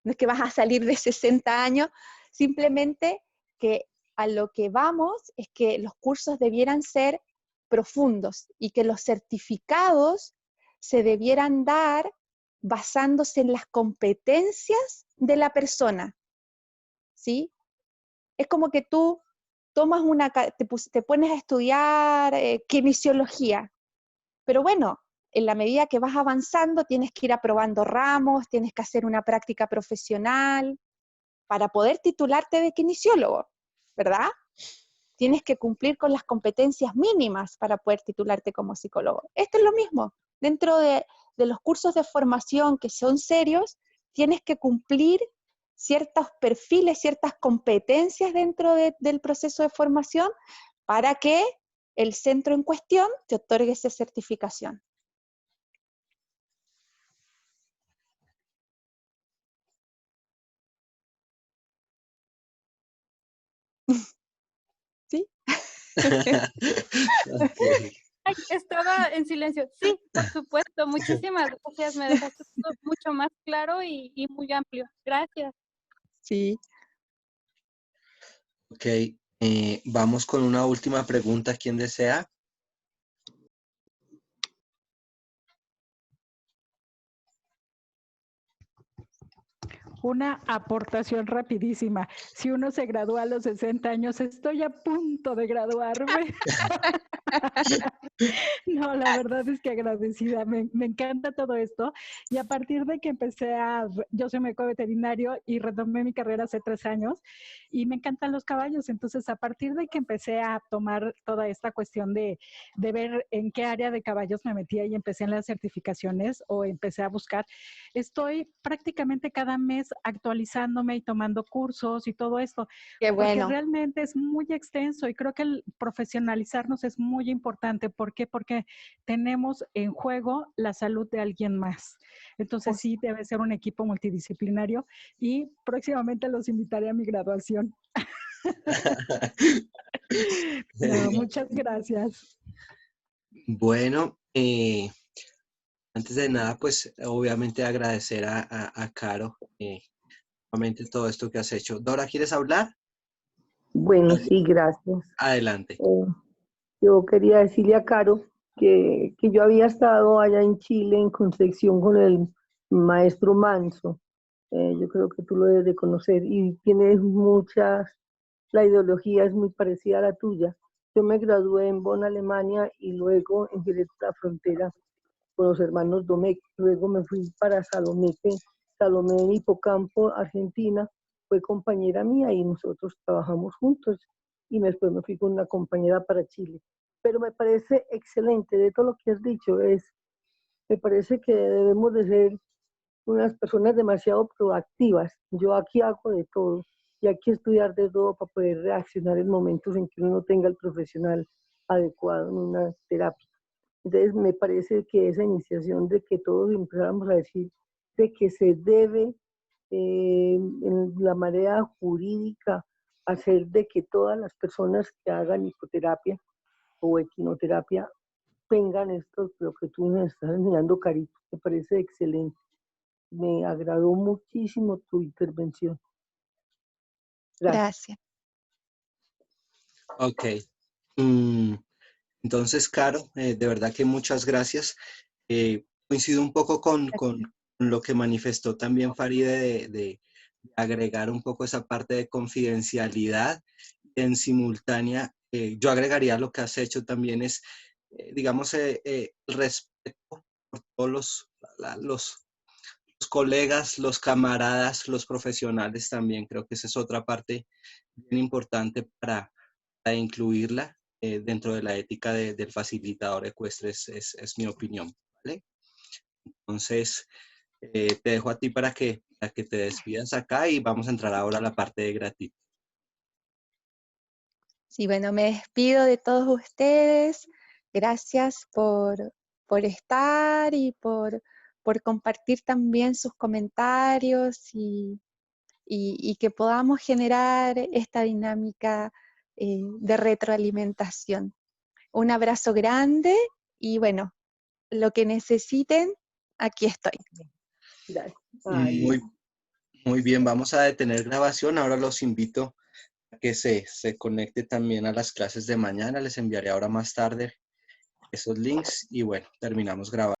es que vas a salir de 60 años, simplemente que a lo que vamos es que los cursos debieran ser profundos y que los certificados se debieran dar basándose en las competencias de la persona, ¿sí? Es como que tú tomas te pones a estudiar kinesiología, pero bueno, en la medida que vas avanzando tienes que ir aprobando ramos, tienes que hacer una práctica profesional para poder titularte de kinesiólogo, ¿verdad? Tienes que cumplir con las competencias mínimas para poder titularte como psicólogo. Esto es lo mismo. Dentro de los cursos de formación que son serios, tienes que cumplir ciertos perfiles, ciertas competencias dentro del proceso de formación para que el centro en cuestión te otorgue esa certificación. Ok. Ay, estaba en silencio. Sí, por supuesto. Muchísimas gracias. Me dejaste todo mucho más claro y muy amplio. Gracias. Sí. Ok, vamos con una última pregunta. ¿Quién desea? Una aportación rapidísima. Si uno se gradúa a los 60 años, estoy a punto de graduarme. No, la verdad es que agradecida, me encanta todo esto. Y a partir de que yo soy médico veterinario y retomé mi carrera hace 3 años y me encantan los caballos. Entonces, a partir de que empecé a tomar toda esta cuestión de ver en qué área de caballos me metía y empecé en las certificaciones o empecé a buscar, estoy prácticamente cada mes actualizándome y tomando cursos y todo esto. Qué Porque bueno. realmente es muy extenso y creo que el profesionalizarnos es muy importante. ¿Por qué? Porque tenemos en juego la salud de alguien más. Entonces sí debe ser un equipo multidisciplinario y próximamente los invitaré a mi graduación. No, muchas gracias. Bueno, antes de nada, pues obviamente agradecer a Caro, nuevamente todo esto que has hecho. Dora, ¿quieres hablar? Bueno, sí, gracias. Adelante. Yo quería decirle a Caro que yo había estado allá en Chile en Concepción con el maestro Manso. Yo creo que tú lo debes de conocer y tiene la ideología es muy parecida a la tuya. Yo me gradué en Bonn, Alemania y luego en Jerez de la Frontera con los hermanos Domecq. Luego me fui para Salomé en Hipocampo, Argentina. Fue compañera mía y nosotros trabajamos juntos y después me fui con una compañera para Chile. Pero me parece excelente de todo lo que has dicho, me parece que debemos de ser unas personas demasiado proactivas. Yo aquí hago de todo y hay que estudiar de todo para poder reaccionar en momentos en que uno no tenga el profesional adecuado en una terapia. Entonces me parece que esa iniciación de que todos empezáramos a decir de que se debe en la manera jurídica hacer de que todas las personas que hagan hipoterapia o equinoterapia tengan esto, lo que tú me estás enseñando, Carito, me parece excelente. Me agradó muchísimo tu intervención. Gracias. Gracias. Ok. Entonces, Caro, de verdad que muchas gracias. Coincido un poco con lo que manifestó también Faride de agregar un poco esa parte de confidencialidad. En simultánea, yo agregaría lo que has hecho también es, digamos, el respeto por todos los colegas, los camaradas, los profesionales también. Creo que esa es otra parte bien importante para incluirla dentro de la ética del facilitador ecuestre, es mi opinión, ¿vale? Entonces, te dejo a ti para que te despidas acá y vamos a entrar ahora a la parte de gratitud. Sí, bueno, me despido de todos ustedes. Gracias por estar y por compartir también sus comentarios y que podamos generar esta dinámica de retroalimentación. Un abrazo grande y bueno, lo que necesiten, aquí estoy. Gracias. Muy bien, vamos a detener grabación. Ahora los invito a que se conecte también a las clases de mañana. Les enviaré ahora más tarde esos links y bueno, terminamos grabando.